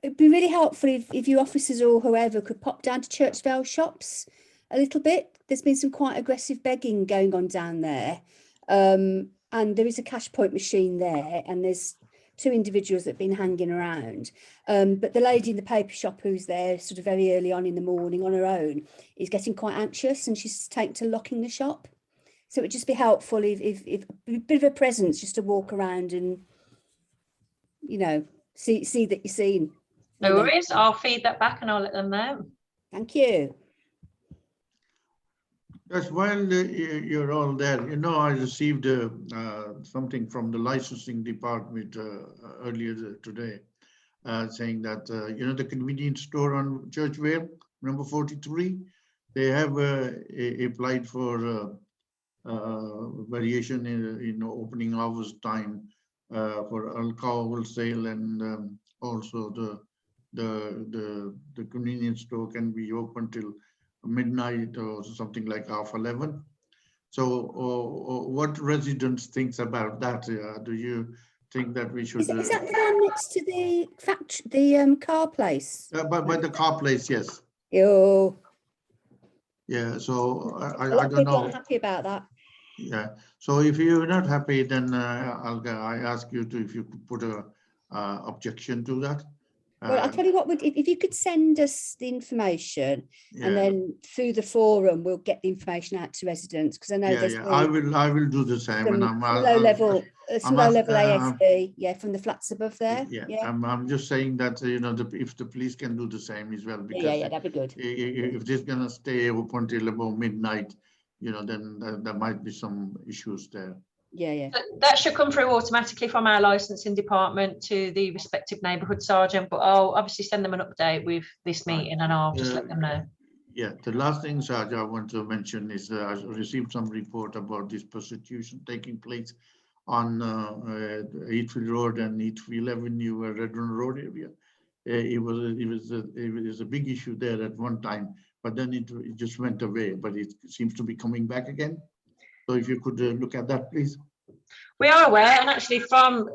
it'd be really helpful if you officers or whoever could pop down to Churchvale shops a little bit. There's been some quite aggressive begging going on down there. and there is a cash point machine there, and there's 2 individuals that have been hanging around. But the lady in the paper shop who's there sort of very early on in the morning on her own is getting quite anxious, and she's taken to locking the shop. So it'd just be helpful if a bit of a presence just to walk around and, you know, see that you're seen. No you know. worries. I'll feed that back and I'll let them know. Thank you. Yes, while you're all there, you know, I received something from the licensing department earlier today, saying that, you know, the convenience store on Church Way, number 43, they have applied for variation in opening hours time for alcohol sale, and also the convenience store can be open till midnight or something like 11:30. So what residents thinks about that? Do you think that we should? Is that the one next to the factory, the car place? By the car place, yes. Oh, Yeah, so a I lot of don't people know. aren't happy about that. Yeah, so if you're not happy, then I ask you to, if you could put a objection to that. Well, I'll tell you what, if you could send us the information, Yeah, and then through the forum, we'll get the information out to residents, because I know yeah, there's yeah. been I will do the same, and some low level ASB, yeah, from the flats above there. Yeah, I'm just saying that, you know, if the police can do the same as well, because Yeah, that'd be good. if this gonna stay open until about midnight, you know, then there might be some issues there. Yeah. That should come through automatically from our licensing department to the respective neighbourhood sergeant, but I'll obviously send them an update with this meeting and I'll just let them know. Yeah, the last thing, Sarge, I want to mention is I received some report about this prostitution taking place on Heathfield Road and Heathfield Avenue, Redrun Road area. It was a big issue there at one time, but then it just went away, but it seems to be coming back again. So if you could look at that, please. We are aware, and actually from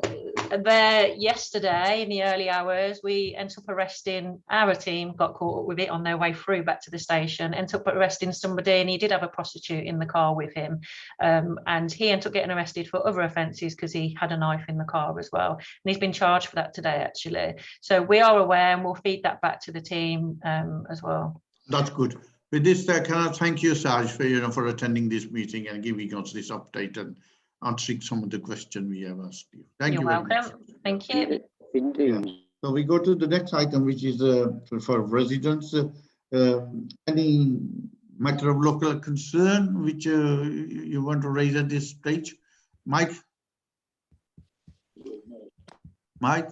there yesterday in the early hours, we ended up arresting, our team got caught up with it on their way through back to the station, ended up arresting somebody, and he did have a prostitute in the car with him. And he ended up getting arrested for other offences because he had a knife in the car as well. And he's been charged for that today, actually. So we are aware, and we'll feed that back to the team as well. That's good. With this, can I thank you, Sarge, for attending this meeting and giving us this update and answering some of the questions we have asked you. Thank you. You're welcome. Thank you. Indeed. Yeah. So we go to the next item, which is for residents. Any matter of local concern which you want to raise at this stage? Mike? Mike?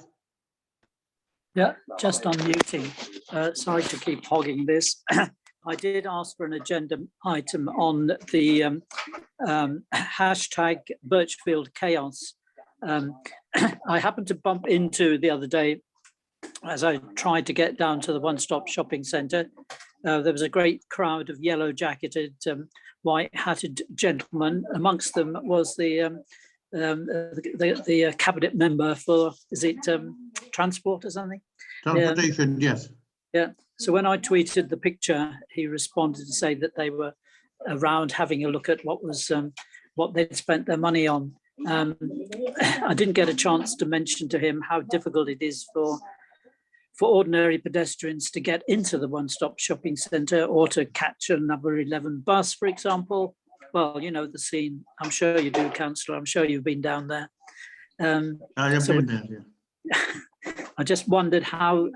Yeah, just unmuting. Sorry to keep hogging this. I did ask for an agenda item on the hashtag Birchfield chaos. I happened to bump into the other day as I tried to get down to the one-stop shopping centre. There was a great crowd of yellow-jacketed, white-hatted gentlemen. Amongst them was the cabinet member for, is it transport or something? Transportation, yes. Yeah. So when I tweeted the picture, he responded to say that they were around having a look at what was what they'd spent their money on. I didn't get a chance to mention to him how difficult it is for ordinary pedestrians to get into the one-stop shopping centre or to catch a number 11 bus, for example. Well, you know the scene. I'm sure you do, Councillor. I'm sure you've been down there. I have been there, yeah. I just wondered how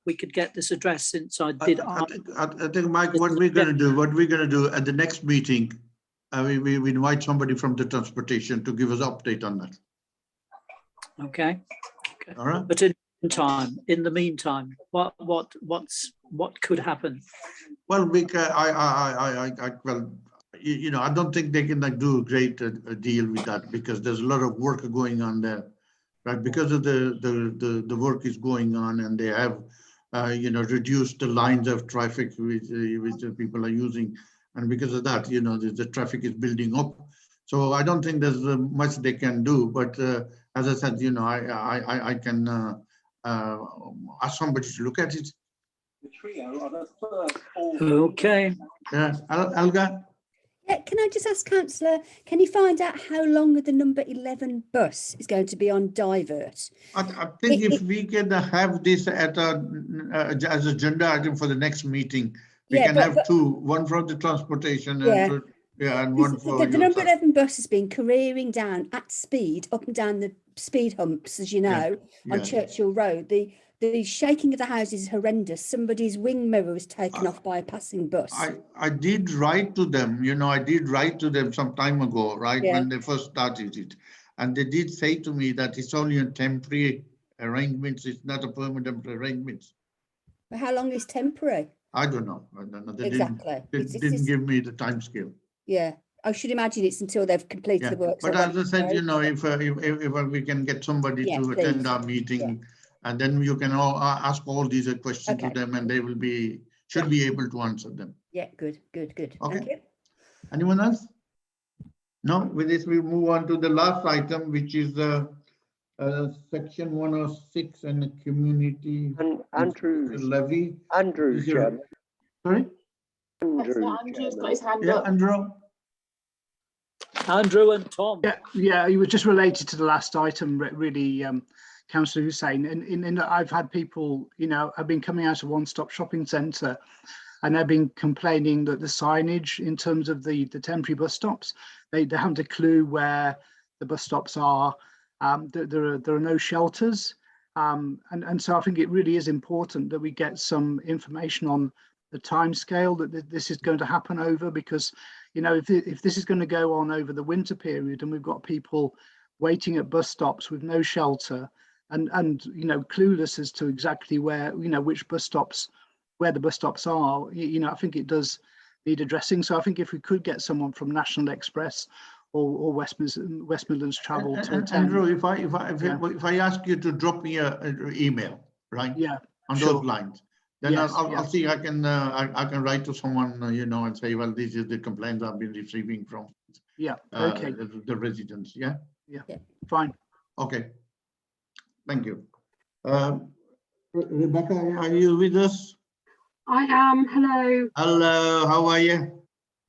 we could get this addressed, since I did. I think, Mike, what we're going to do at the next meeting, we invite somebody from the transportation to give us an update on that. Okay. All right. But in the meantime, what could happen? Well, well, you know, I don't think they can do a great deal with that, because there's a lot of work going on there. Right, because of the work is going on, and they have, you know, reduced the lines of traffic which people are using, and because of that, you know, the traffic is building up. So I don't think there's much they can do. But as I said, you know, I can ask somebody to look at it. Okay. Yeah, Alga. Yeah, can I just ask Councillor, can you find out how long the number 11 bus is going to be on divert? I think if we can have this at as agenda item for the next meeting, we can have two, one from the transportation and one for the number 11 bus has been careering down at speed up and down the speed humps, as you know, on Churchill Road. The shaking of the houses is horrendous. Somebody's wing mirror was taken off by a passing bus. I did write to them, you know, I did write to them some time ago, right, when they first started it. And they did say to me that it's only a temporary arrangements, it's not a permanent arrangements. But how long is temporary? I don't know. They Exactly. didn't give me the time scale. Yeah, I should imagine it's until they've completed the work. But as I said, you know, if we can get somebody to attend our meeting, and then you can all ask all these questions to them, and they will should be able to answer them. Yeah, good. Okay. Thank you. Anyone else? No. With this, we move on to the last item, which is section 106 and the community levy. Andrew, Chairman. Sorry. Andrew's got his hand up. Andrew and Tom. Yeah, it was just related to the last item, really, Councillor Hussain. And I've had people, you know, have been coming out of One Stop Shopping Centre, and they've been complaining that the signage in terms of the temporary bus stops, they haven't a clue where the bus stops are. There are no shelters. And so I think it really is important that we get some information on the time scale that this is going to happen over, because, you know, if this is going to go on over the winter period and we've got people waiting at bus stops with no shelter and you know, clueless as to exactly where, you know, which bus stops, where the bus stops are, you know, I think it does need addressing. So I think if we could get someone from National Express or West Midlands Travel to attend. Andrew, if I ask you to drop me an email, right? Yeah. On those lines. Then I'll see. I can write to someone, you know, and say, well, this is the complaints I've been receiving from the residents. Yeah, fine. Okay, thank you. Rebecca, are you with us? I am. Hello. Hello. How are you?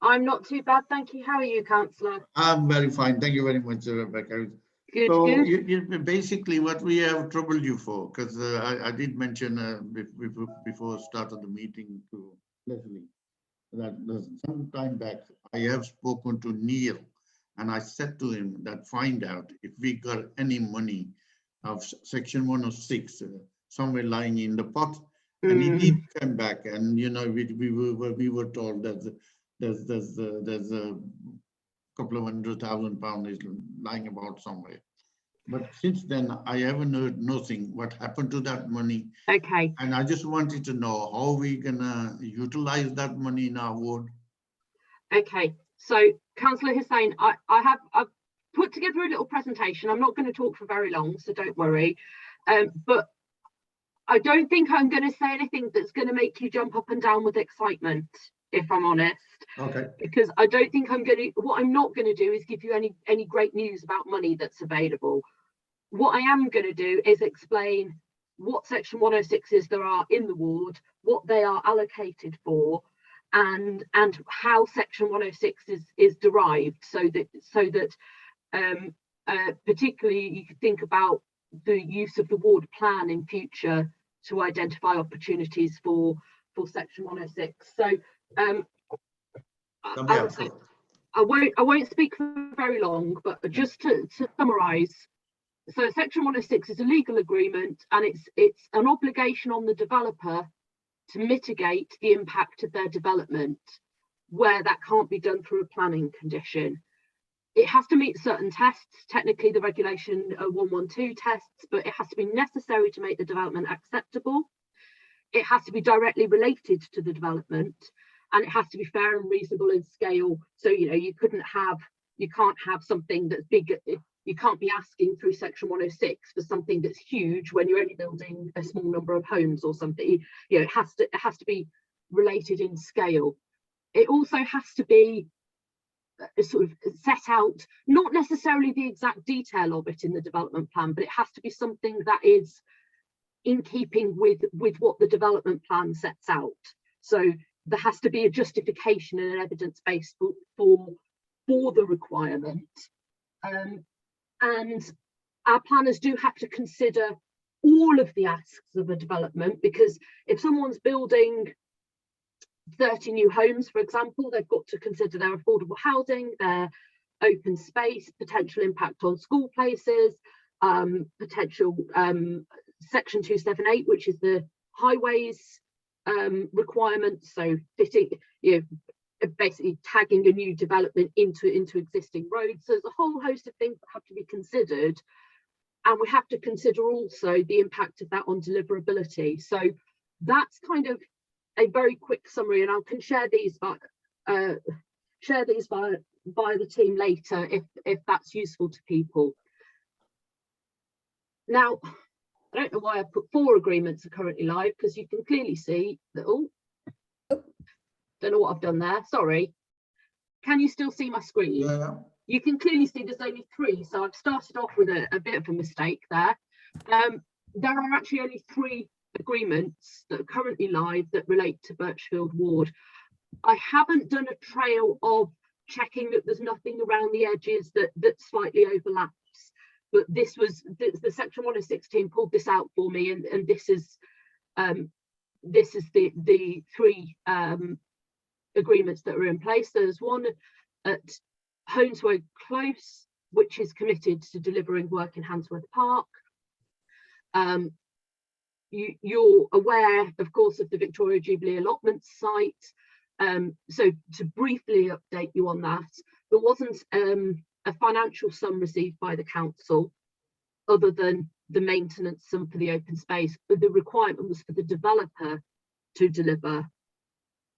I'm not too bad, thank you. How are you, Councillor? I'm very fine. Thank you very much, Rebecca. Good, so good. You basically what we have troubled you for, because I did mention before start of the meeting to Leslie that some time back I have spoken to Neil, and I said to him that find out if we got any money of section 106 somewhere lying in the pot, and he did come back, and you know we were told that there's a couple of £100,000 is lying about somewhere. But since then, I haven't heard nothing. What happened to that money? Okay. And I just wanted to know how we gonna utilize that money in our ward. Okay. So, Councillor Hussain, I've put together a little presentation. I'm not going to talk for very long, so don't worry. But I don't think I'm going to say anything that's going to make you jump up and down with excitement, if I'm honest. Okay. Because I don't think what I'm not going to do is give you any great news about money that's available. What I am going to do is explain what section 106s there are in the ward, what they are allocated for, and how section 106 is derived, so that particularly you could think about the use of the ward plan in future to identify opportunities for section 106. So I won't speak for very long, but just to summarise, so section 106 is a legal agreement, and it's an obligation on the developer to mitigate the impact of their development where that can't be done through a planning condition. It has to meet certain tests, technically the regulation 112 tests, but it has to be necessary to make the development acceptable. It has to be directly related to the development, and it has to be fair and reasonable in scale. So, you know, you can't have something that's big. You can't be asking through section 106 for something that's huge when you're only building a small number of homes or something. You know, it has to be related in scale. It also has to be sort of set out, not necessarily the exact detail of it in the development plan, but it has to be something that is in keeping with what the development plan sets out. So there has to be a justification and an evidence base for the requirement. And our planners do have to consider all of the asks of a development, because if someone's building 30 new homes, for example, they've got to consider their affordable housing, their open space, potential impact on school places, potential section 278, which is the highways requirements, so fitting, basically tagging a new development into existing roads. So there's a whole host of things that have to be considered, and we have to consider also the impact of that on deliverability. So that's kind of a very quick summary, and I can share these by the team later if that's useful to people. Now, I don't know why I put 4 agreements are currently live, because you can clearly see that. Don't know what I've done there, sorry. Can you still see my screen? Yeah. You can clearly see there's only 3, so I've started off with a bit of a mistake there. There are actually only 3 agreements that are currently live that relate to Birchfield Ward. I haven't done a trail of checking that there's nothing around the edges that slightly overlaps, but this was the section 106 team pulled this out for me, and this is the 3 agreements that are in place. There's one at Holmeswood Close, which is committed to delivering work in Handsworth Park. You're aware, of course, of the Victoria Jubilee allotment site. So to briefly update you on that, there wasn't a financial sum received by the council other than the maintenance sum for the open space, but the requirement was for the developer to deliver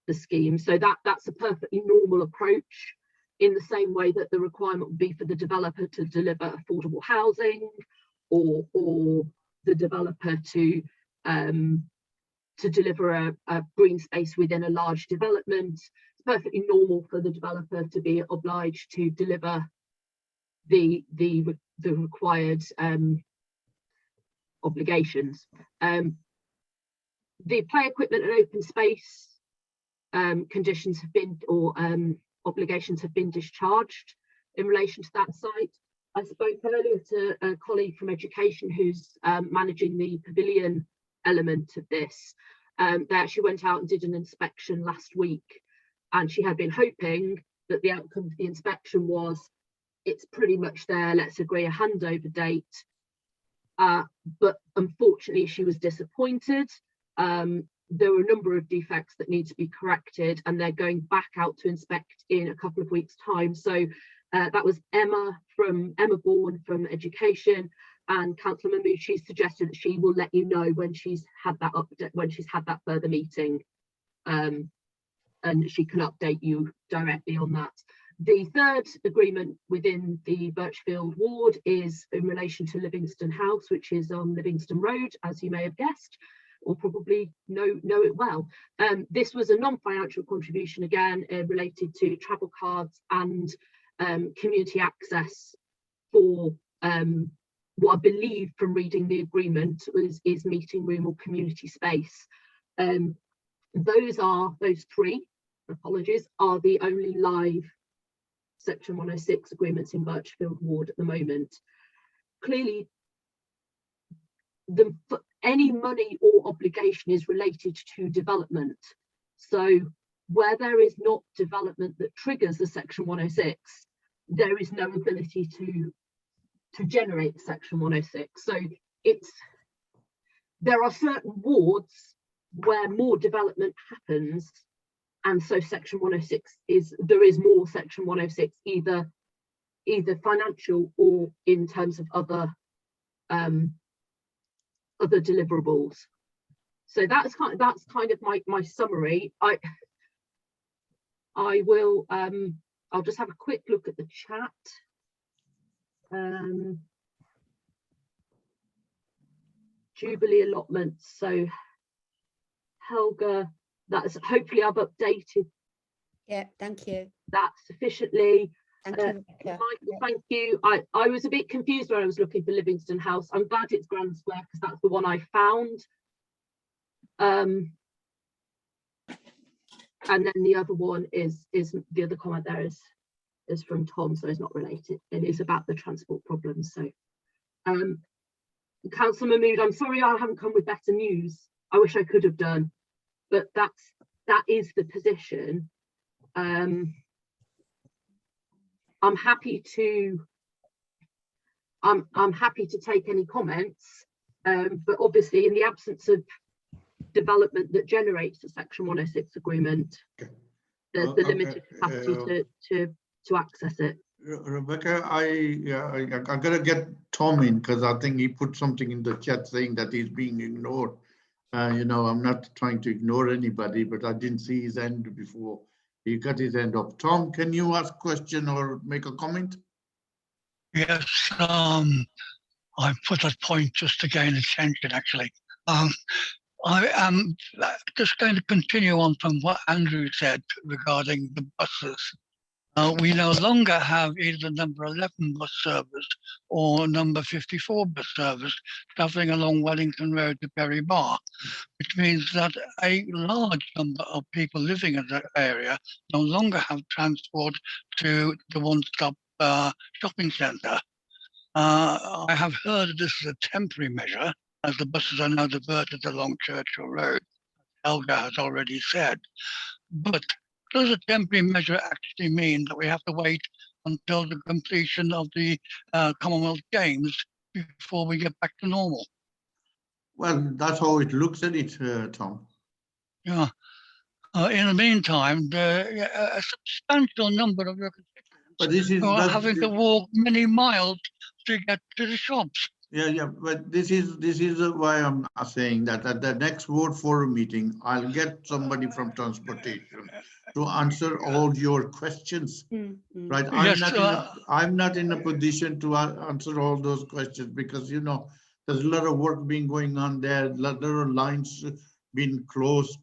the scheme. So that's a perfectly normal approach, in the same way that the requirement would be for the developer to deliver affordable housing, or the developer to deliver a green space within a large development. It's perfectly normal for the developer to be obliged to deliver the required obligations. The play equipment and open space conditions have been, or obligations have been discharged in relation to that site. I spoke earlier to a colleague from education who's managing the pavilion element of this. They actually went out and did an inspection last week, and she had been hoping that the outcome of the inspection was, it's pretty much there, let's agree a handover date. But unfortunately she was disappointed. There were a number of defects that need to be corrected, and they're going back out to inspect in a couple of weeks' time. So that was Emma Bourne from education, and Councillor Mahmood, she suggested that she will let you know when she's had that update, when she's had that further meeting, and she can update you directly on that. The third agreement within the Birchfield ward is in relation to Livingston House, which is on Livingston Road, as you may have guessed, or probably know it well. This was a non-financial contribution, again, related to travel cards and community access for what I believe from reading the agreement is meeting room or community space. Those 3, apologies, are the only live section 106 agreements in Birchfield ward at the moment. Clearly, any money or obligation is related to development. So where there is not development that triggers the section 106, there is no ability to generate section 106. So there are certain wards where more development happens, and so section 106 there is more section 106, either financial or in terms of other deliverables. So that's kind of my summary. I'll just have a quick look at the chat. Jubilee allotments. So Helga, that's hopefully I've updated. Yeah, thank you. That sufficiently. Thank you, Rebecca. Michael, thank you. I was a bit confused when I was looking for Livingston House. I'm glad it's Grand Square because that's the one I found. And then the other one is the other comment there is from Tom, so it's not related. It is about the transport problems. So Councillor Mahmood, I'm sorry I haven't come with better news. I wish I could have done, but that is the position. I'm happy to take any comments, but obviously in the absence of development that generates a Section 106 agreement, there's the limited capacity to access it. Rebecca, I'm gonna get Tom in because I think he put something in the chat saying that he's being ignored. You know, I'm not trying to ignore anybody, but I didn't see his hand before he got his hand up. Tom, can you ask a question or make a comment? Yes, I put that point just to gain attention, actually. I am just going to continue on from what Andrew said regarding the buses. We no longer have either number 11 bus service or number 54 bus service travelling along Wellington Road to Berry Bar, which means that a large number of people living in that area no longer have transport to the one-stop shopping centre. I have heard this is a temporary measure, as the buses are now diverted along Churchill Road, Helga has already said. But does a temporary measure actually mean that we have to wait until the completion of the Commonwealth Games before we get back to normal? Well, that's how it looks at it, Tom. Yeah. In the meantime, a substantial number of your constituents are having to walk many miles to get to the shops. Yeah, but this is why I'm saying that at the next Hmo Forum meeting, I'll get somebody from transportation to answer all your questions. Right? I'm not in a position to answer all those questions because, you know, there's a lot of work being going on there, a lot of lines being closed,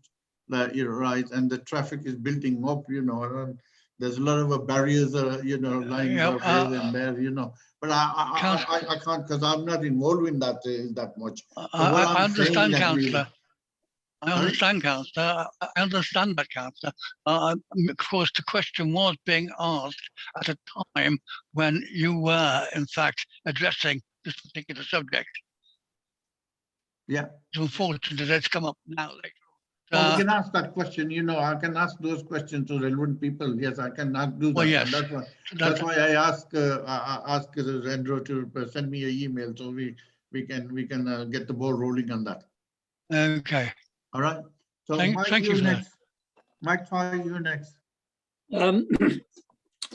you're right, and the traffic is building up, you know, and there's a lot of barriers, you know, lines are here and there, you know. But I can't because I'm not involved in that much. So I understand, Councillor. I understand, Councillor. I understand that, Councillor. Of course, the question was being asked at a time when you were, in fact, addressing this particular subject. Yeah. It's unfortunate that it's come up now later. Well, we can ask that question, you know, I can ask those questions to relevant people. Yes, I can do that. Well, yes. That's why I ask Andrew to send me an email so we can get the ball rolling on that. Okay. All right. So thank you next. Mike, you're next.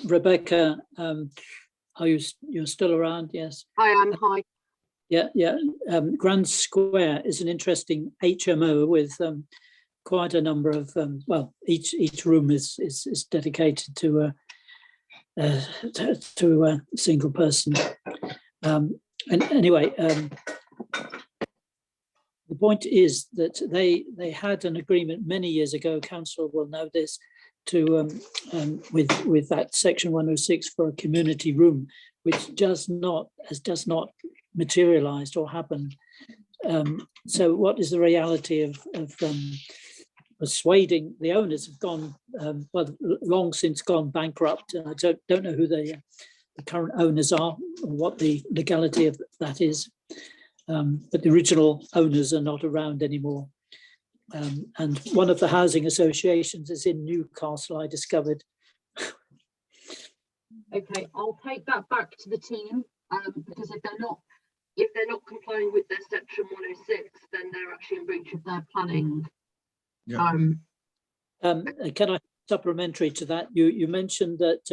Rebecca, you're still around? Yes. I am. Hi. Yeah. Grand Square is an interesting HMO with quite a number of well, each room is dedicated to a single person. And anyway, the point is that they had an agreement many years ago. Council will know this, to with that Section 106 for a community room, which has not materialised or happened. So, what is the reality of persuading the owners? Have gone well, long since gone bankrupt. I don't know who the current owners are or what the legality of that is. But the original owners are not around anymore. And one of the housing associations is in Newcastle, I discovered. Okay, I'll take that back to the team, because if they're not complying with their Section 106, then they're actually in breach of their planning. Yeah. Can I supplementary to that? You mentioned that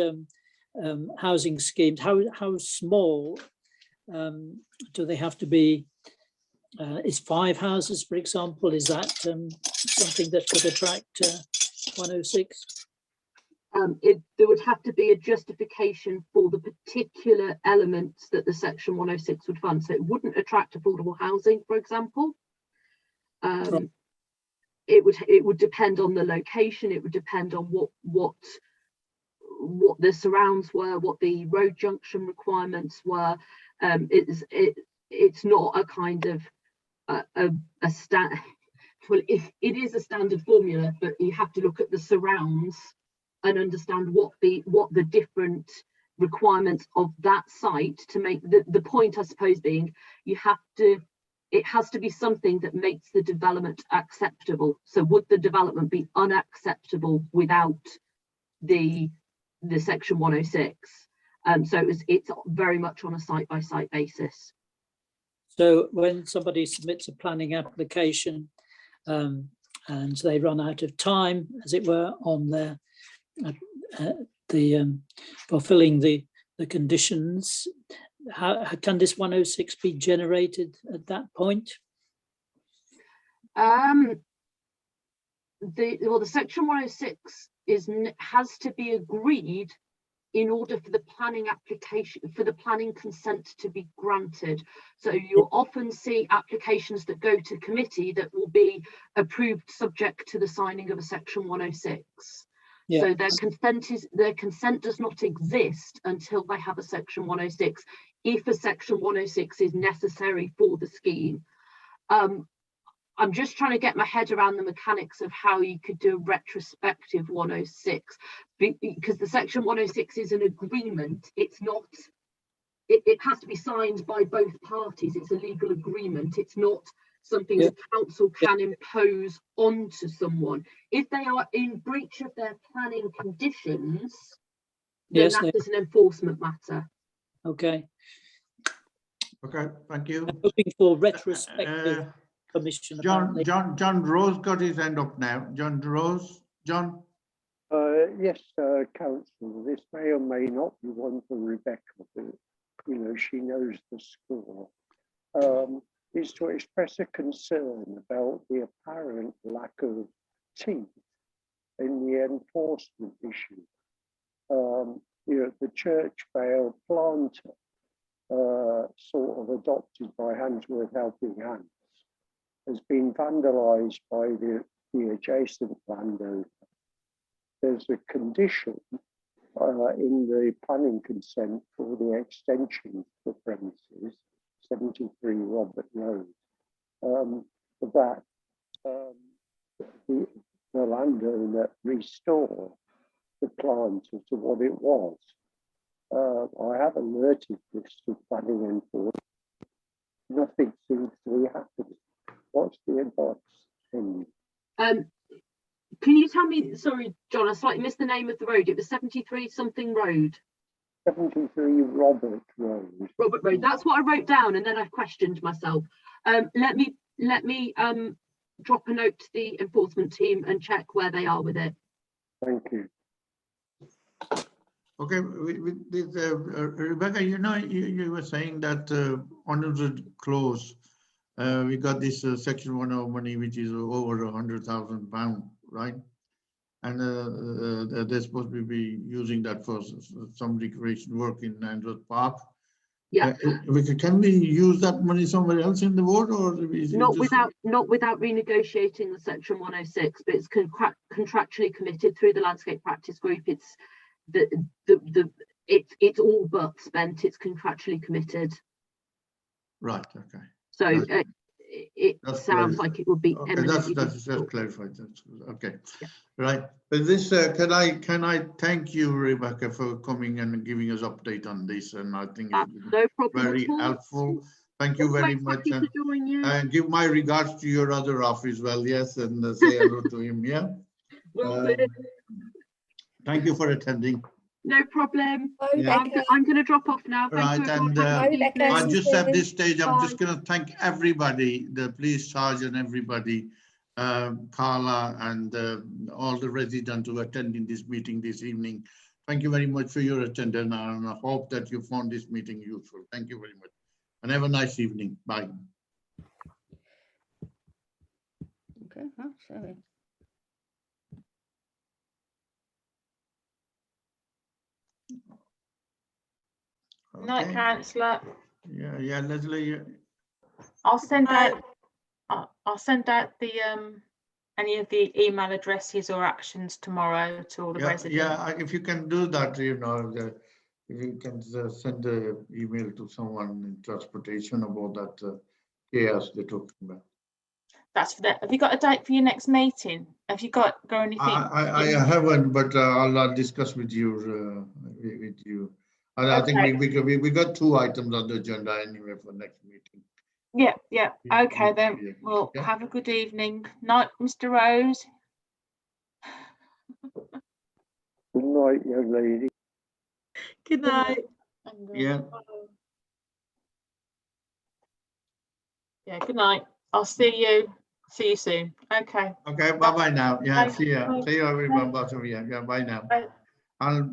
housing schemes. How small do they have to be? Is 5 houses, for example, is that something that could attract 106? There would have to be a justification for the particular elements that the Section 106 would fund. So it wouldn't attract affordable housing, for example. It would depend on the location. It would depend on what the surrounds were, what the road junction requirements were. It's not a kind of well, if it is a standard formula, but you have to look at the surrounds and understand what the different requirements of that site to make the point, I suppose, being it has to be something that makes the development acceptable. So would the development be unacceptable without the section 106? So it's very much on a site-by-site basis. So when somebody submits a planning application and they run out of time, as it were, on their fulfilling the conditions, how can this 106 be generated at that point? The section 106 has to be agreed in order for the planning application, for the planning consent to be granted. So you'll often see applications that go to committee that will be approved subject to the signing of a section 106. Yeah. So their consent does not exist until they have a section 106, if a section 106 is necessary for the scheme. I'm just trying to get my head around the mechanics of how you could do a retrospective 106, because the section 106 is an agreement. It's not, it has to be signed by both parties. It's a legal agreement. It's not something the council can impose onto someone. If they are in breach of their planning conditions, then that is an enforcement matter. Okay. Okay, thank you. I'm looking for retrospective permission. John Rose got his hand up now. John Rose, John. Yes, Councillor, this may or may not be one for Rebecca, but you know, she knows the score. Is to express a concern about the apparent lack of teeth in the enforcement issue. You know, the Church Vale planter, sort of adopted by Handsworth Helping Hands, has been vandalised by the adjacent landowner. There's a condition in the planning consent for the extension of the premises, 73 Robert Road, that the landowner restore the planter to what it was. I have alerted this to planning enforcement. Nothing seems to be happening. What's the advice? Can you tell me, sorry, John, I slightly missed the name of the road. It was 73 something road. 73 Robert Road. Robert Road. That's what I wrote down, and then I questioned myself. Let me drop a note to the enforcement team and check where they are with it. Thank you. Okay, with this, Rebecca, you know, you were saying that under the clause, we got this section 100 money, which is over £100,000, right? And they're supposed to be using that for some recreation work in Andrews Park. Yeah. Can we use that money somewhere else in the ward, or not without renegotiating the section 106? But it's contractually committed through the landscape practice group. It's it's all but spent. It's contractually committed. Right. Okay. So it sounds like it would be. Okay, that's clarified. That's okay. Yeah. Right. But this can I thank you, Rebecca, for coming and giving us update on this, and I think it's very helpful. Thank you very much, and give my regards to your other half as well. Yes, and say hello to him. Yeah. Thank you for attending. No problem. I'm going to drop off now. Right, and I just at this stage, I'm just going to thank everybody, the police sergeant, everybody, Carla, and all the residents who are attending this meeting this evening. Thank you very much for your attendance, and I hope that you found this meeting useful. Thank you very much, and have a nice evening. Bye. Okay, sorry. Okay. Night, Councillor. Yeah, Leslie. I'll send out the any of the email addresses or actions tomorrow to all the residents. Yeah, if you can do that, you know, if you can send an email to someone in transportation about that chaos they're talking about. That's for that. Have you got a date for your next meeting? Have you got anything? I haven't, but I'll discuss with you. I think we got 2 items on the agenda anyway for next meeting. Yeah. Okay then. Yeah. Well, Yeah. have a good evening. Night, Mr. Rose. Good night, young lady. Good night. Yeah. Yeah. Good night. I'll see you soon. Okay. Okay. Bye bye now. Yeah. Bye. See ya. Bye. See you everyone. Both of you. Yeah. Bye now. Bye. I'll